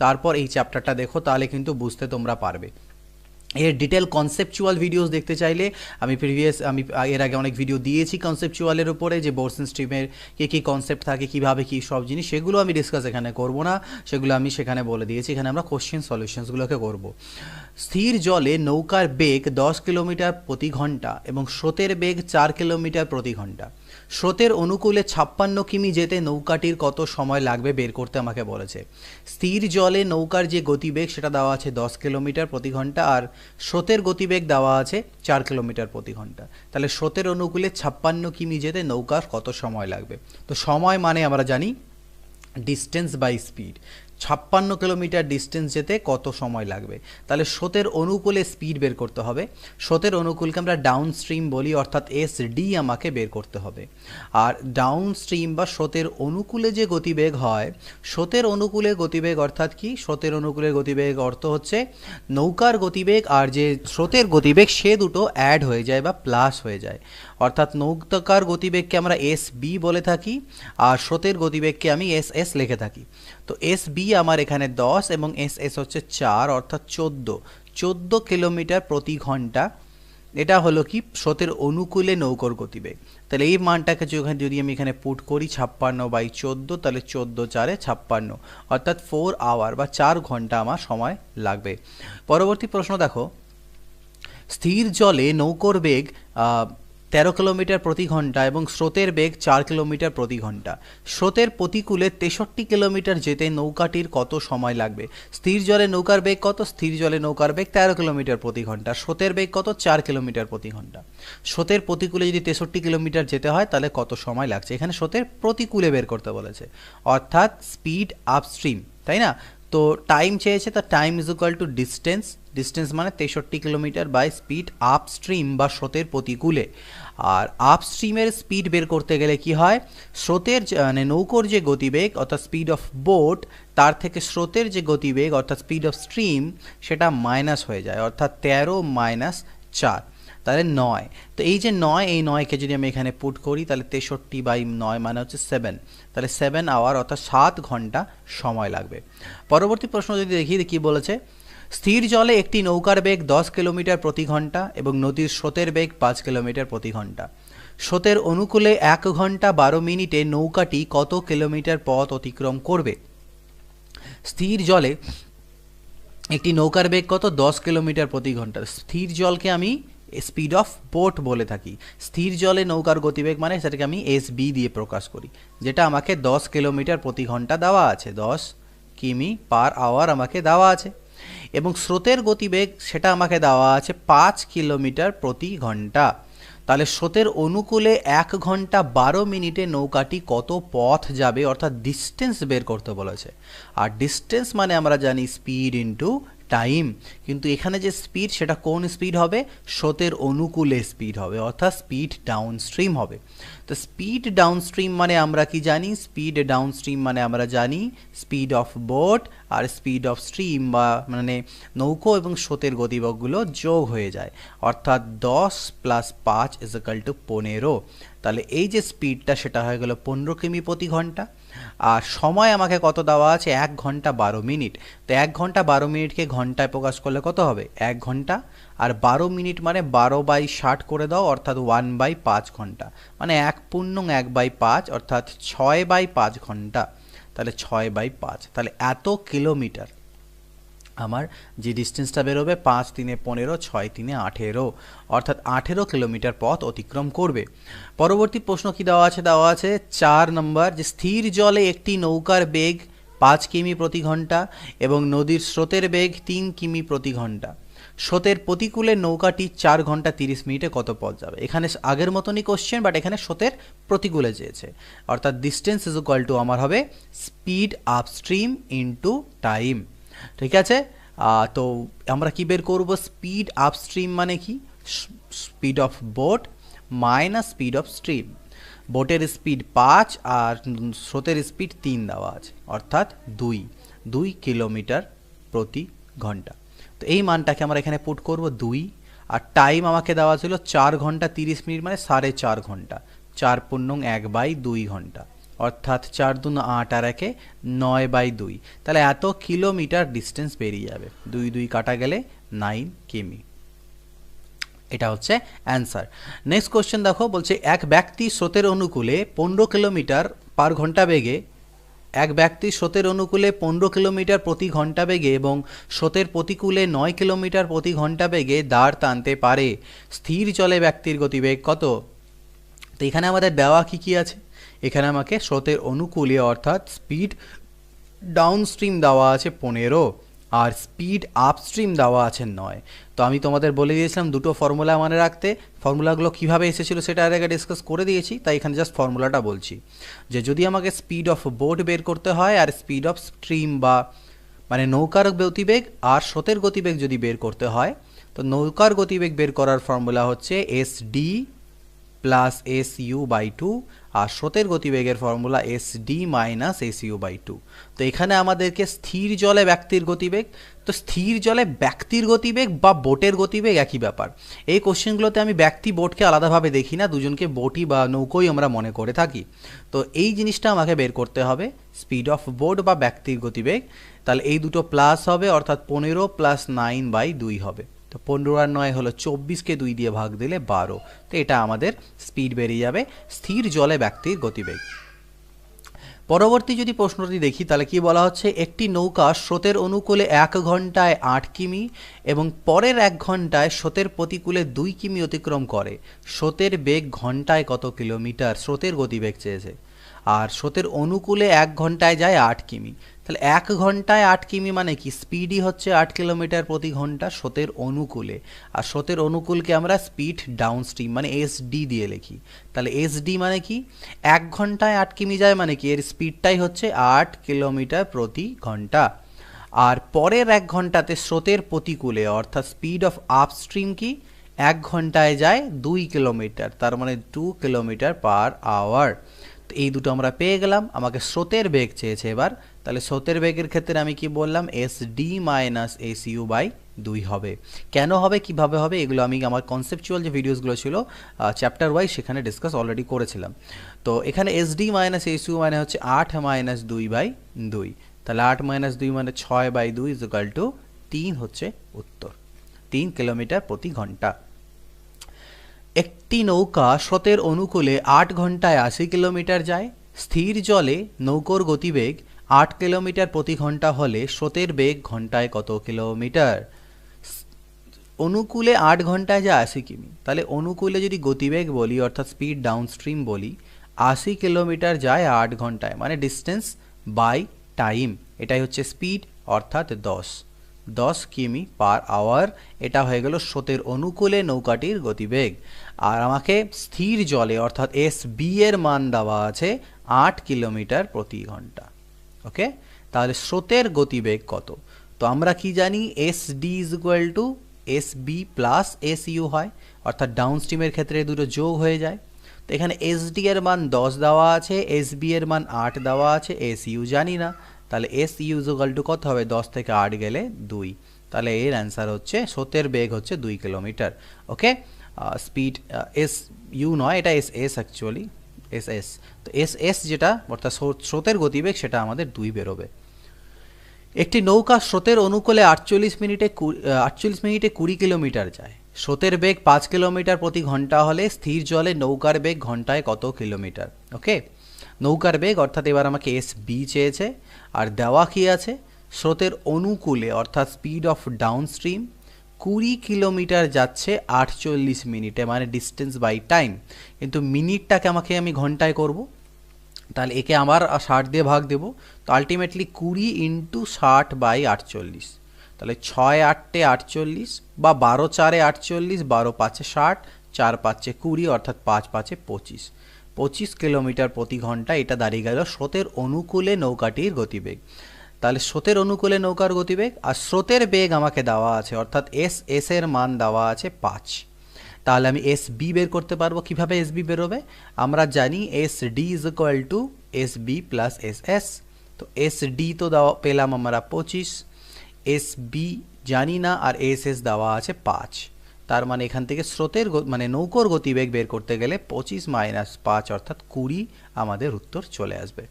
তারপর এই চ্যাপ্টারটা দেখো, তাহলে কিন্তু বুঝতে তোমরা পারবে। এর ডিটেল কনসেপচুয়াল ভিডিওস দেখতে চাইলে আমি এর আগে অনেক ভিডিও দিয়েছি কনসেপচুয়ালের উপরে, যে বোরসন স্ট্রিমের কী কনসেপ্ট থাকে, কীভাবে কী সব জিনিস, সেগুলো আমি ডিসকাস এখানে করব না, সেগুলো আমি সেখানে বলে দিয়েছি। এখানে আমরা কোশ্চেন সলিউশনসগুলোকে করব। স্থির জলে নৌকার বেগ 10 কিলোমিটার প্রতি ঘন্টা এবং স্রোতের বেগ 4 কিলোমিটার প্রতি ঘন্টা। স্রোতের অনুকূলে 56 কিমি যেতে নৌকাটির কত সময় লাগবে বের করতে আমাকে বলেছে। স্থির জলে নৌকার যে গতিবেগ সেটা দেওয়া আছে 10 কিলোমিটার প্রতি ঘন্টা, আর স্রোতের গতিবেগ দেওয়া আছে 4 কিলোমিটার প্রতি ঘন্টা। তাহলে স্রোতের অনুকূলে 56 কিমি যেতে নৌকার কত সময় লাগবে? তো সময় মানে আমরা জানি distance by speed. 56 kilometre distance যেতে কত সময় লাগবে? তাহলে স্রোতের অনুকূলে স্পিড বের করতে হবে। স্রোতের অনুকূলকে আমরা ডাউন স্ট্রিম বলি, অর্থাৎ এসডি আমাকে বের করতে হবে। আর ডাউন স্ট্রিম বা স্রোতের অনুকূলে যে গতিবেগ হয়, স্রোতের অনুকূলে গতিবেগ অর্থাৎ কি? স্রোতের অনুকূলে গতিবেগ অর্থ হচ্ছে নৌকার গতিবেগ আর যে স্রোতের গতিবেগ সে দুটো অ্যাড হয়ে যায় বা প্লাস হয়ে যায়। অর্থাৎ নৌকার গতিবেগকে আমরা এস বি বলে থাকি, আর স্রোতের গতিবেগকে আমি এস এস লিখে থাকি। তো এস বি আমার এখানে 10 এবং এস এস হচ্ছে 4, অর্থাৎ 14 কিলোমিটার প্রতি ঘন্টা। এটা হলো কি স্রোতের অনুকূলে নৌকার গতিবেগ। তাহলে এই মানটাকে যদি আমি এখানে পুট করি 56/14, তাহলে 14×4 = 56, অর্থাৎ 4 আওয়ার বা 4 ঘন্টা আমার সময় লাগবে। পরবর্তী প্রশ্ন দেখো, স্থির জলে নৌকার বেগ 13 কিলোমিটার প্রতি ঘন্টা এবং স্রোতের বেগ 4 কিলোমিটার প্রতি ঘন্টা। স্রোতের প্রতিকূলে 63 কিলোমিটার যেতে নৌকাটির কত সময় লাগবে? স্থির জলে নৌকার বেগ কত? স্থির জলে নৌকার বেগ 13 কিলোমিটার প্রতি ঘন্টা। স্রোতের বেগ কত? 4 কিলোমিটার প্রতি ঘন্টা। স্রোতের প্রতিকূলে যদি 63 কিলোমিটার যেতে হয় তাহলে কত সময় লাগছে? এখানে স্রোতের প্রতিকূলে বের করতে বলেছে, অর্থাৎ স্পিড আপস্ট্রিম, তাই না? তো টাইম চেয়েছে, তা time is equal to distance মানে 63 কিলোমিটার বাই স্পিড আপস্ট্রিম বা স্রোতের প্রতিকূলে। আর আপস্ট্রিমের স্পিড বের করতে গেলে কি হয়? স্রোতের মানে নৌকোর যে গতিবেগ অর্থাৎ স্পিড অফ বোট, তার থেকে স্রোতের যে গতিবেগ অর্থাৎ স্পিড অফ স্ট্রিম সেটা মাইনাস হয়ে যায়, অর্থাৎ 13 - 4, তাহলে 9। তো এই যে 9, এই 9কে যদি আমি এখানে পুট করি তাহলে 63/9 মানে হচ্ছে 7, তাহলে 7 আওয়ার অর্থাৎ 7 ঘন্টা সময় লাগবে। পরবর্তী প্রশ্ন যদি দেখি কি বলেছে, স্থির জলে একটি নৌকার বেগ 10 কিলোমিটার প্রতি ঘন্টা এবং নদীর স্রোতের বেগ 5 কিলোমিটার প্রতি ঘন্টা। স্রোতের অনুকূলে 1 ঘন্টা 12 মিনিটে নৌকাটি কত কিলোমিটার পথ অতিক্রম করবে? স্থির জলে একটি নৌকার বেগ কত? 10 কিলোমিটার প্রতি ঘন্টা। স্থির জলকে আমি স্পিড অফ বোট বলে থাকি। স্থির জলে নৌকার গতিবেগ মানে সেটাকে আমি এস বি দিয়ে প্রকাশ করি, যেটা আমাকে 10 কিলোমিটার প্রতি ঘন্টা দেওয়া আছে, 10 কিমি পার আওয়ার আমাকে দেওয়া আছে। এবং স্রোতের গতিবেগ সেটা আমাকে দেওয়া আছে 5 কিলোমিটার প্রতি ঘন্টা। তাহলে স্রোতের অনুকূলে 1 ঘন্টা 12 মিনিটে নৌকাটি কত পথ যাবে, অর্থাৎ ডিস্টেন্স বের করতে বলেছে। আর ডিস্টেন্স মানে আমরা জানি স্পিড ইন্টু টাইম, কিন্তু এখানে যে স্পিড সেটা কোন স্পিড হবে? স্রোতের অনুকূলে স্পিড হবে, অর্থাৎ স্পিড ডাউন স্ট্রিম হবে। তো স্পিড ডাউন স্ট্রিম মানে আমরা কি জানি? স্পিড ডাউন স্ট্রিম মানে আমরা জানি স্পিড অফ বোট আর স্পিড অফ স্ট্রিম বা মানে নৌকো এবং স্রোতের গতিবেগগুলো যোগ হয়ে যায়, অর্থাৎ 10 + 5 = 15। তাহলে এই যে স্পিডটা সেটা হয়ে গেল 15 কিমি প্রতি ঘন্টা। আর সময় আমাকে কত দেওয়া আছে? 1 ঘন্টা 12 মিনিট। তো 1 ঘন্টা 12 মিনিটকে ঘন্টায় প্রকাশ করলে কত হবে? 1 ঘন্টা, আর 12 মিনিট মানে 12/60 করে দাও, অর্থাৎ 1/5 ঘন্টা, মানে 1/5, অর্থাৎ 6/5 ঘন্টা। তাহলে 6/5, তাহলে এত কিলোমিটার আমার যে ডিস্টেন্সটা বেরোবে 5 × 3 = 15, 6 × 3 = 18, অর্থাৎ 18 কিলোমিটার পথ অতিক্রম করবে। পরবর্তী প্রশ্ন কি দেওয়া আছে? দেওয়া আছে 4 নম্বর, যে স্থির জলে একটি নৌকার বেগ 5 কিমি প্রতি ঘন্টা এবং নদীর স্রোতের বেগ 3 কিমি প্রতি ঘন্টা। স্রোতের প্রতিকূলে নৌকাটি 4 ঘন্টা 30 মিনিটে কত পথ যাবে? এখানে আগের মতনই কোশ্চেন, বাট এখানে স্রোতের প্রতিকূলে চেয়েছে, অর্থাৎ ডিস্টেন্স ইজ ইকুয়াল টু আমার হবে স্পিড আপস্ট্রিম ইন্টু টাইম। ঠিক আছে, তো আমরা কি বের করব? স্পিড আপস্ট্রিম মানে কি? Speed of boat minus speed of stream. বোটের স্পিড 5 আর স্রোতের স্পিড 3 দেওয়া আছে, অর্থাৎ 2 কিলোমিটার প্রতি ঘন্টা। তো এই মানটাকে আমরা এখানে পুট করব 2, আর টাইম আমাকে দেওয়া ছিল 4 ঘন্টা 30 মিনিট মানে 4.5 ঘন্টা, 4 × 1/2 ঘন্টা, অর্থাৎ 4 দুন 8 আর 1 9/2, তাহলে এত কিলোমিটার ডিস্টেন্স বেরিয়ে যাবে। 2 2 কাটা গেলে 9 কিমি। এটা হচ্ছে অ্যান্সার। নেক্সট কোশ্চেন দেখো, বলছে এক ব্যক্তি স্রোতের অনুকূলে 15 কিলোমিটার পার ঘন্টা বেগে এক ব্যক্তি স্রোতের অনুকূলে 15 কিলোমিটার প্রতি ঘন্টা বেগে এবং স্রোতের প্রতিকূলে 9 কিলোমিটার প্রতি ঘন্টা বেগে দাঁড় টানতে পারে। স্থির জলে ব্যক্তির গতিবেগ কত? তো এখানে আমাদের দেওয়া কি আছে? এখানে আমাকে স্রোতের অনুকূলে অর্থাৎ স্পিড ডাউনস্ট্রিম দেওয়া আছে 15 আর স্পিড আপস্ট্রিম দেওয়া আছে 9। তো আমি তোমাদের বলে দিয়েছিলাম দুটো ফর্মুলা মনে রাখতে। ফর্মুলাগুলো কীভাবে এসেছিলো সেটা আর আগে ডিসকাস করে দিয়েছি, তাই এখানে জাস্ট ফর্মুলাটা বলছি যে যদি আমাকে স্পিড অফ বোট বের করতে হয় আর স্পিড অফ স্ট্রিম বা মানে নৌকার গতিবেগ আর স্রোতের গতিবেগ যদি বের করতে হয়, তো নৌকার গতিবেগ বের করার ফর্মুলা হচ্ছে SD প্লাস SU/2 আর স্রোতের গতিবেগের ফর্মুলা SD মাইনাস SU/2। তো এখানে আমাদেরকে স্থির জলে ব্যক্তির গতিবেগ, তো স্থির জলে ব্যক্তির গতিবেগ বা বোটের গতিবেগ একই ব্যাপার। এই কোশ্চেনগুলোতে আমি ব্যক্তি বোটকে আলাদাভাবে দেখি না, দুজনকে বোটই বা নৌকোই আমরা মনে করে থাকি। তো এই জিনিসটা আমাকে বের করতে হবে, স্পিড অফ বোট বা ব্যক্তির গতিবেগ। তাহলে এই দুটো প্লাস হবে, অর্থাৎ 15 প্লাস 9/2 হবে। তো 15 আর 9 হলো 24কে 2 দিয়ে ভাগ দিলে 12। তো এটা আমাদের স্পিড বেরিয়ে যাবে স্থির জলে ব্যক্তির গতিবেগ। পরবর্তী যদি প্রশ্নটি দেখি তাহলে কি বলা হচ্ছে, একটি নৌকা স্রোতের অনুকূলে 1 ঘন্টায় 8 কিমি এবং পরের 1 ঘন্টায় স্রোতের প্রতিকূলে 2 কিমি অতিক্রম করে। স্রোতের বেগ ঘন্টায় কত কিলোমিটার? স্রোতের গতিবেগ চেয়েছে। আর স্রোতের অনুকূলে 1 ঘন্টায় যায় 8 কিমি। তাহলে 1 ঘন্টায় 8 কিমি মানে কি? স্পিডই হচ্ছে 8 কিলোমিটার প্রতি ঘন্টা স্রোতের অনুকূলে। আর স্রোতের অনুকূলকে আমরা স্পিড ডাউনস্ট্রিম মানে SD দিয়ে লিখি। তাহলে SD মানে কি? 1 ঘন্টায় 8 কিমি যায় মানে কি? এর স্পিডটাই হচ্ছে 8 কিলোমিটার প্রতি ঘন্টা। আর পরের 1 ঘন্টাতে স্রোতের প্রতিকূলে অর্থাৎ স্পিড অফ আপস্ট্রিম কি? 1 ঘন্টায় যায় 2 কিলোমিটার, তার মানে 2 কিলোমিটার পার আওয়ার। তো এই দুটো আমরা পেয়ে গেলাম। আমাকে স্রোতের বেগ চেয়েছে এবার, তাহলে স্রোতের বেগের ক্ষেত্রে আমি কি বললাম? SD মাইনাস SU/2 হবে। কেন হবে, কিভাবে হবে, এগুলো আমি আমার কনসেপচুয়াল যে ভিডিওসগুলো ছিল চ্যাপ্টার ওয়াইজ সেখানে ডিসকাস অলরেডি করেছিলাম। তো এখানে SD মাইনাস SU মানে হচ্ছে 8 মাইনাস 2/2। তাহলে 8 মাইনাস 2 মানে 6/2 ইকুয়াল টু 3 হচ্ছে উত্তর। 3 কিলোমিটার প্রতি ঘন্টা। একটি নৌকা স্রোতের অনুকূলে 8 ঘন্টায় 80 কিলোমিটার যায়। স্থির জলে নৌকোর গতিবেগ 8 কিলোমিটার প্রতি ঘন্টা হলে স্রোতের বেগ ঘন্টায় কত কিলোমিটার? অনুকূলে 8 ঘন্টায় যায় 80 কিমি, তাহলে অনুকূলে যদি গতিবেগ বলি অর্থাৎ স্পিড ডাউনস্ট্রিম বলি, 80 কিলোমিটার যায় 8 ঘন্টায়, মানে ডিস্টেন্স বাই টাইম। এটাই হচ্ছে স্পিড অর্থাৎ 10 কিমি পার আওয়ার। এটা হয়ে গেল স্রোতের অনুকূলে নৌকাটির গতিবেগ। আর আমাকে স্থির জলে অর্থাৎ SB এর মান দেওয়া আছে 8 কিলোমিটার প্রতি ঘন্টা। ওকে, তাহলে স্রোতের গতিবেগ কত? তো আমরা কি জানি? SD is equal two SB plus SU হয়, অর্থাৎ ডাউনস্ট্রিমের ক্ষেত্রে দুটো যোগ হয়ে যায়। তো এখানে SD এর মান 10 দেওয়া আছে, SB এর মান 8 দেওয়া আছে, SU জানি না। তাহলে SU ইজ ইকুয়াল টু কত হবে? 10 থেকে 8 গেলে 2। তাহলে এর অ্যান্সার হচ্ছে স্রোতের বেগ হচ্ছে 2 কিলোমিটার। ওকে, স্পিড SU নয়, এটা SS অ্যাকচুয়ালি, SS। তো SS যেটা অর্থাৎ স্রোতের গতিবেগ সেটা আমাদের 2 বেরোবে। একটি নৌকা স্রোতের অনুকূলে 48 মিনিটে 20 কিলোমিটার যায়। স্রোতের বেগ 5 কিলোমিটার প্রতি ঘন্টা হলে স্থির জলে নৌকার বেগ ঘন্টায় কত কিলোমিটার? ওকে, নৌকার বেগ অর্থাৎ এবার আমাকে SB চেয়েছে। আর দেওয়া কি আছে? স্রোতের অনুকূলে অর্থাৎ স্পিড অফ ডাউনস্ট্রিম 20 কিলোমিটার যাচ্ছে 48 মিনিটে, মানে ডিস্টেন্স বাই টাইম। কিন্তু মিনিটটাকে আমি ঘন্টায় করব, তাহলে একে আমার 60 দিয়ে ভাগ দেব। তো আলটিমেটলি 20 ইন্টু 60/48। তাহলে 6 8 48 বা 12 4 48, 12 5 60, 4 5 20 অর্থাৎ 5 5 25 কিলোমিটার প্রতি ঘন্টা। এটা দাঁড়িয়ে গেল স্রোতের অনুকূলে নৌকাটির গতিবেগ। তাহলে স্রোতের অনুকূলে নৌকার গতিবেগ আর স্রোতের বেগ আমাকে দেওয়া আছে, অর্থাৎ SS এর মান দেওয়া আছে 5। তাহলে আমি SB বের করতে পারবো। কিভাবে SB বেরোবে? আমরা জানি SD is equal two SB plus SS। তো SD তো দেওয়া পেলাম আমরা 25, SB জানি না, আর SS দেওয়া আছে 5। তার মানে এখান থেকে স্রোতের মানে নৌকোর গতিবেগ বের করতে গেলে 25 মাইনাস 5 অর্থাৎ 20 আমাদের উত্তর চলে আসবে।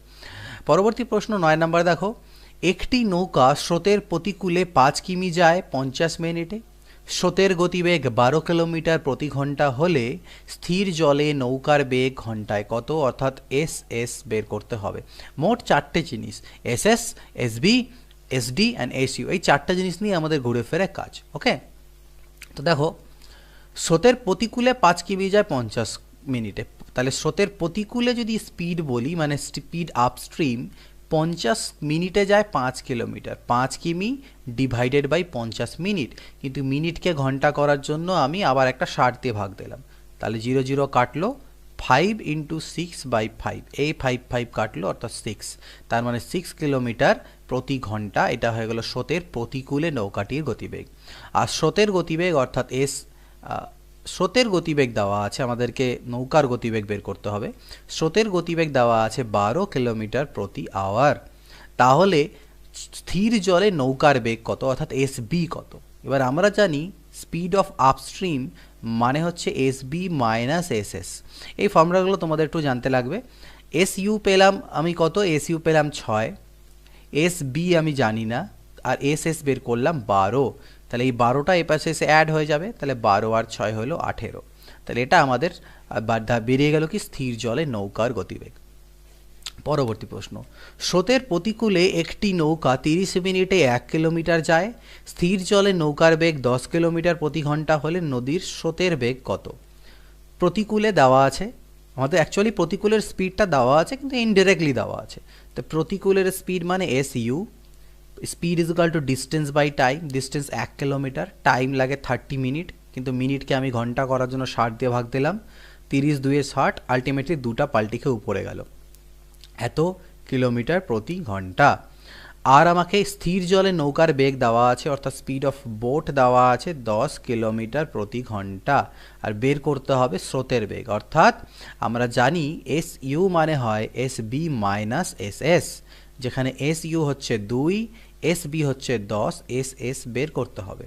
পরবর্তী প্রশ্ন 9 নম্বর দেখো, একটি নৌকা স্রোতের প্রতিকূলে 5 কিমি যায় 50 মিনিটে, স্রোতের গতিবেগ 12 কিলোমিটার প্রতি ঘন্টা হলে স্থির জলে নৌকার বেগ ঘন্টায় কত, অর্থাৎ এস এস বের করতে হবে। মোট 4টে জিনিস, S S, SB, SD and SU, এই 4টা জিনিস নিয়ে আমাদের ঘুরে ফেরে কাজ। ওকে, তো দেখো স্রোতের প্রতিকূলে 5 কিমি যায় 50 মিনিটে, তাহলে স্রোতের প্রতিকূলে যদি স্পিড বলি মানে স্পিড আপস্ট্রিম 50 মিনিটে যায় 5 কিলোমিটার, 5 কিমি ডিভাইডেড বাই 50 মিনিট, কিন্তু মিনিটকে ঘন্টা করার জন্য আমি আবার একটা 60 দিয়ে ভাগ দিলাম, তাহলে 0 0 কাটলো, 5 ইন্টু 6/5, এই 5 5 কাটলো অর্থাৎ 6, তার মানে 6 কিলোমিটার প্রতি ঘন্টা। এটা হয়ে গেল স্রোতের প্রতিকূলে নৌকাটির গতিবেগ। আর স্রোতের গতিবেগ অর্থাৎ স্রোতের গতিবেগ দেওয়া আছে, আমাদেরকে নৌকার গতিবেগ বের করতে হবে। স্রোতের গতিবেগ দেওয়া আছে 12 কিলোমিটার প্রতি আওয়ার, তাহলে স্থির জলে নৌকার বেগ কত, অর্থাৎ এসবি কত। এবার আমরা জানি স্পিড অফ আপস্ট্রিম মানে হচ্ছে এসবি মাইনাস এসএস, এই ফর্মুলাগুলো তোমাদের একটু জানতে লাগবে। এসইউ পেলাম আমি কত, এসইউ পেলাম 6, এসবি আমি জানি না, আর এসএস বের করলাম 12, তাহলে এই 12টা এ পাশে এসে অ্যাড হয়ে যাবে, তাহলে 12 আর 6 হলো 18, তাহলে এটা আমাদের বেরিয়ে গেল কি স্থির জলে নৌকার গতিবেগ। পরবর্তী প্রশ্ন, স্রোতের প্রতিকূলে একটি নৌকা 30 মিনিটে 1 কিলোমিটার যায়, স্থির জলে নৌকার বেগ 10 কিলোমিটার প্রতি ঘন্টা হলে নদীর স্রোতের বেগ কত। প্রতিকূলে দেওয়া আছে, আমাদের অ্যাকচুয়ালি প্রতিকূলের স্পিডটা দেওয়া আছে কিন্তু ইনডিরেক্টলি দেওয়া আছে, তো প্রতিকূলের স্পিড মানে S U, speed is equal to distance by time, distance 1 kilometre, time লাগে 30 মিনিট, কিন্তু মিনিটকে আমি ঘন্টা করার জন্য 60 দিয়ে ভাগ দিলাম, 30 2 60, আলটিমেটলি দুটা পাল্টি খেয়ে উপরে গেল, এত কিলোমিটার প্রতি ঘন্টা। আর আমাকে স্থির জলে নৌকার বেগ দেওয়া আছে অর্থাৎ স্পিড অফ বোট দেওয়া আছে 10 কিলোমিটার প্রতি ঘন্টা, আর বের করতে হবে স্রোতের বেগ, অর্থাৎ আমরা জানি এস ইউ মানে হয় S B minus S S, যেখানে এস ইউ হচ্ছে 2, এস বি হচ্ছে 10, এস এস বের করতে হবে।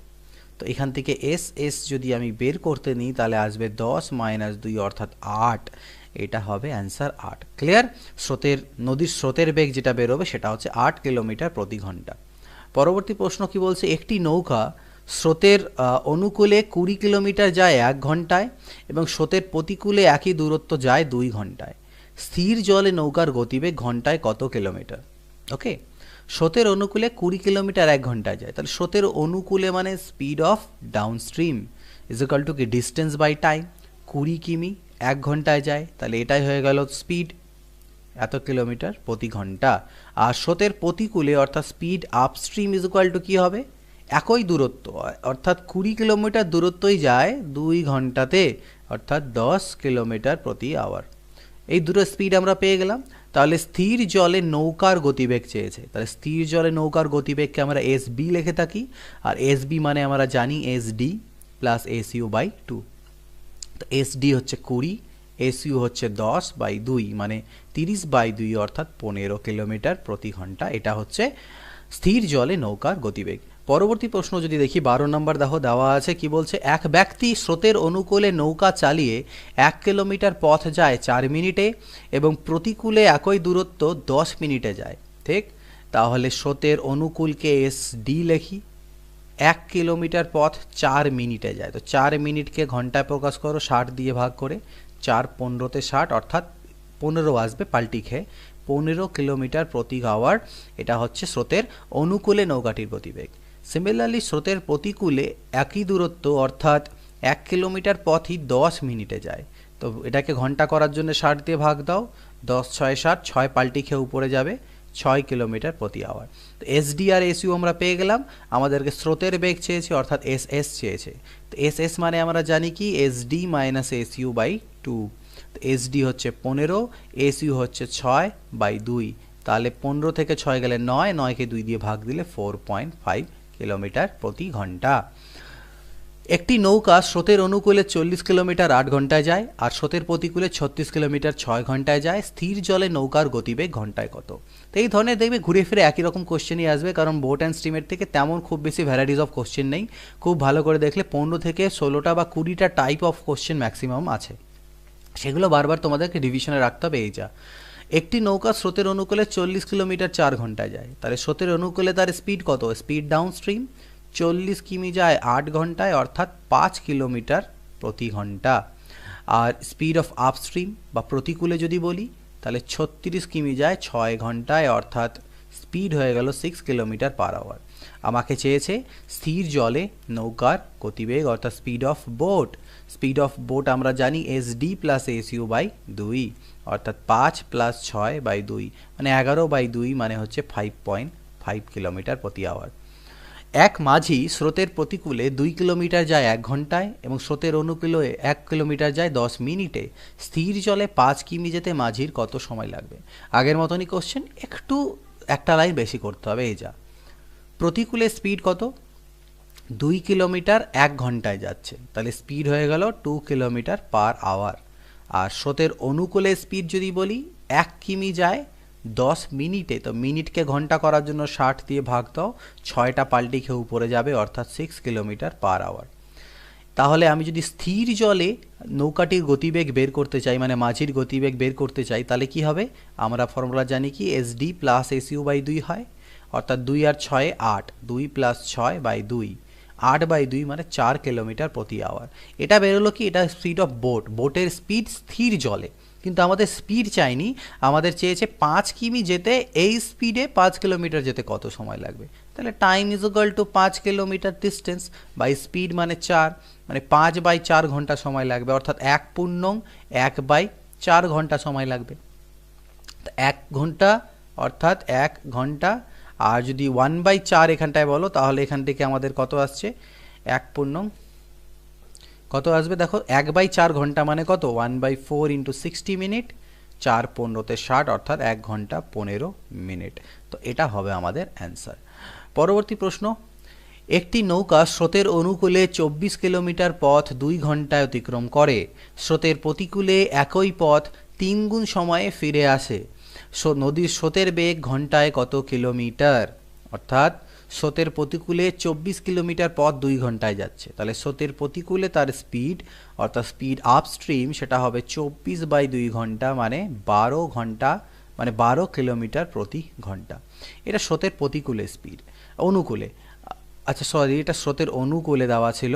তো এখান থেকে এস এস যদি আমি বের করতে নিই তাহলে আসবে 10 মাইনাস 2 অর্থাৎ 8, এটা হবে অ্যান্সার 8। ক্লিয়ার? নদীর স্রোতের বেগ যেটা বেরোবে সেটা হচ্ছে 8 কিলোমিটার প্রতি ঘন্টা। পরবর্তী প্রশ্ন কি বলছে, একটি নৌকা স্রোতের অনুকূলে 20 কিলোমিটার যায় 1 ঘন্টায় এবং স্রোতের প্রতিকূলে একই দূরত্ব যায় 2 ঘন্টায়, স্থির জলে নৌকার গতিবেগ ঘন্টায় কত কিলোমিটার। ওকে, স্রোতের অনুকূলে 20 কিলোমিটার 1 ঘন্টায় যায়, তাহলে স্রোতের অনুকূলে মানে speed of downstream is equal two কি ডিস্টেন্স বাই টাইম, 20 কিমি 1 ঘন্টায় যায়, তাহলে এটাই হয়ে গেল স্পিড, এত কিলোমিটার প্রতি ঘন্টা। আর স্রোতের প্রতিকূলে অর্থাৎ speed upstream is equal to কী হবে, একই দূরত্ব অর্থাৎ 20 কিলোমিটার দূরত্বই যায় 2 ঘন্টাতে, অর্থাৎ 10 কিলোমিটার প্রতি আওয়ার। এই দুটো স্পিড আমরা পেয়ে গেলাম। তাহলে স্থির জলে নৌকার গতিবেগ চেয়েছে, তাহলে স্থির জলে নৌকার গতিবেগকে আমরা এস বি লিখে থাকি, আর এস বি মানে আমরা জানি S D plus S U by 2, তো এস ডি হচ্ছে 20, এস ইউ হচ্ছে 10/2 মানে 30/2 অর্থাৎ 15 কিলোমিটার প্রতি ঘন্টা, এটা হচ্ছে স্থির জলে নৌকার গতিবেগ। পরবর্তী প্রশ্ন যদি দেখি 12 নম্বর দেওয়া আছে কি বলছে, এক ব্যক্তি স্রোতের অনুকূলে নৌকা চালিয়ে 1 কিলোমিটার পথ যায় 4 মিনিটে এবং প্রতিকূলে একই দূরত্ব 10 মিনিটে যায়, ঠিক? তাহলে স্রোতের অনুকূলকে এস ডি লিখি, 1 কিলোমিটার পথ 4 মিনিটে যায়, তো 4 মিনিটকে ঘন্টায় প্রকাশ করো 60 দিয়ে ভাগ করে, 4 15তে 60 অর্থাৎ 15 আসবে পাল্টি খেয়ে, 15 কিলোমিটার প্রতি আওয়ার, এটা হচ্ছে স্রোতের অনুকূলে নৌকাটির গতিবেগ। সিমিলারলি স্রোতের প্রতিকূলে একই দূরত্ব অর্থাৎ 1 কিলোমিটার পথই 10 মিনিটে যায়, তো এটাকে ঘন্টা করার জন্য 60 দিয়ে ভাগ দাও, 10 6 60, 6 পাল্টি খেয়ে উপরে যাবে, 6 কিলোমিটার প্রতি আওয়ার। তো এসডি আর এসইউ আমরা পেয়ে গেলাম, আমাদেরকে স্রোতের বেগ চেয়েছে অর্থাৎ এস এস চেয়েছে, তো এস এস মানে আমরা জানি কি এসডি মাইনাস এসইউ বাই 2, তো এসডি হচ্ছে 15, এসইউ হচ্ছে 6/2, তাহলে 15 থেকে 6 গেলে 9, 9কে 2 দিয়ে ভাগ দিলে 4.5 কিলোমিটার প্রতি ঘন্টা। একটি নৌকা স্রোতের অনুকূলে 40 কিলোমিটার 8 ঘন্টায় যায় আর স্রোতের প্রতিকূলে 36 কিলোমিটার 6 ঘন্টায় যায়, স্থির জলে নৌকার গতিবেগ ঘন্টায় কত? তো এই ধরনের দেখবে ঘুরে ফিরে একই রকম কোশ্চেনই আসবে, কারণ বোট অ্যান্ড স্ট্রিমের থেকে তেমন খুব বেশি ভ্যারাইটিস অফ কোশ্চেন নেই। খুব ভালো করে দেখলে 15 থেকে 16টা বা 20টা টাইপ অফ কোশ্চেন ম্যাক্সিমাম আছে, সেগুলো বারবার তোমাদেরকে রিভিশনে রাখতে হবে। এই যা একটি নৌকা স্রোতের অনুকূলে 40 কিলোমিটার 4 ঘন্টায় যায়, তাহলে স্রোতের অনুকূলে তার স্পিড কত? স্পিড ডাউন স্ট্রিম 40 কিমি যায় 8 ঘন্টায়, অর্থাৎ 5 কিলোমিটার প্রতি ঘন্টা। আর স্পিড অফ আপস্ট্রিম বা প্রতিকূলে যদি বলি, তাহলে 36 কিমি যায় 6 ঘন্টায়, অর্থাৎ স্পিড হয়ে গেল 6 কিলোমিটার পার আওয়ার। আমাকে চেয়েছে স্থির জলে নৌকার গতিবেগ অর্থাৎ speed of boat. Speed of boat আমরা জানি SD প্লাস SU বাই 2, অর্থাৎ 5 প্লাস 6 বাই 2 মানে 11/2 মানে হচ্ছে 5.5 কিলোমিটার প্রতি আওয়ার। এক মাঝি স্রোতের প্রতিকূলে 2 কিলোমিটার যায় 1 ঘন্টায় এবং স্রোতের অনুকূলে 1 কিলোমিটার যায় 10 মিনিটে। স্থির জলে 5 কিমি যেতে মাঝির কত সময় লাগবে? আগের মতনই কোশ্চেন, একটু একটা লাইন বেশি করতে হবে। এই যা প্রতিকূলে স্পিড কত? 2 কিলোমিটার 1 ঘন্টায় যাচ্ছে, তাহলে স্পিড হয়ে গেল 2 কিলোমিটার পার আওয়ার। আর স্রোতের অনুকূলে স্পিড যদি বলি 1 কিমি যায় 10 মিনিটে, তো মিনিটকে ঘন্টা করার জন্য 60 দিয়ে ভাগ দাও, 6টা পাল্টি খেয়ে উপরে যাবে, অর্থাৎ 6 কিলোমিটার পার আওয়ার। তাহলে আমি যদি স্থির জলে নৌকাটির গতিবেগ বের করতে চাই, মানে মাঝির গতিবেগ বের করতে চাই, তাহলে কি হবে? আমরা ফর্মুলা জানি কি SD প্লাস SU বাই 2 হয়, অর্থাৎ 2 আর 6 8, 2 প্লাস 6 বাই 2, 8/2 মানে 4 কিলোমিটার প্রতি আওয়ার। এটা বেরোলো কি? এটা স্পিড অফ বোট, বোটের স্পিড স্থির জলে। কিন্তু আমাদের স্পিড চাইনি, আমাদের চেয়েছে 5 কিমি যেতে, এই স্পিডে 5 কিলোমিটার যেতে কত সময় লাগবে। তাহলে time is equal to 5 kilometre distance by speed মানে 4, মানে 5/4 ঘন্টা সময় লাগবে, অর্থাৎ 1/4 ঘন্টা সময় লাগবে। 1 ঘন্টা অর্থাৎ 1 ঘন্টা, আর যদি 1/4 এখানটায় বলো, তাহলে এখান থেকে আমাদের কত আসছে? 1 কত আসবে দেখো, 1/4 ঘন্টা মানে কত? 1/4 ইন্টু 60 মিনিট, 4 15 60, অর্থাৎ 1 ঘন্টা 15 মিনিট। তো এটা হবে আমাদের অ্যান্সার। পরবর্তী প্রশ্ন, একটি নৌকা স্রোতের অনুকূলে 24 কিলোমিটার পথ 2 ঘন্টায় অতিক্রম করে, স্রোতের প্রতিকূলে একই পথ 3 গুণ সময়ে ফিরে আসে। নদীর স্রোতের বেগ ঘন্টায় কত কিলোমিটার? অর্থাৎ স্রোতের প্রতিকূলে 24 কিলোমিটার পথ 2 ঘন্টায় যাচ্ছে, তাহলে স্রোতের প্রতিকূলে তার স্পিড অর্থাৎ স্পিড আপস্ট্রিম সেটা হবে 24/2 ঘন্টা, মানে 12 ঘন্টা, মানে 12 কিলোমিটার প্রতি ঘন্টা। এটা স্রোতের প্রতিকূলে স্পিড। অনুকূলে, আচ্ছা সরি, এটা স্রোতের অনুকূলে দেওয়া ছিল,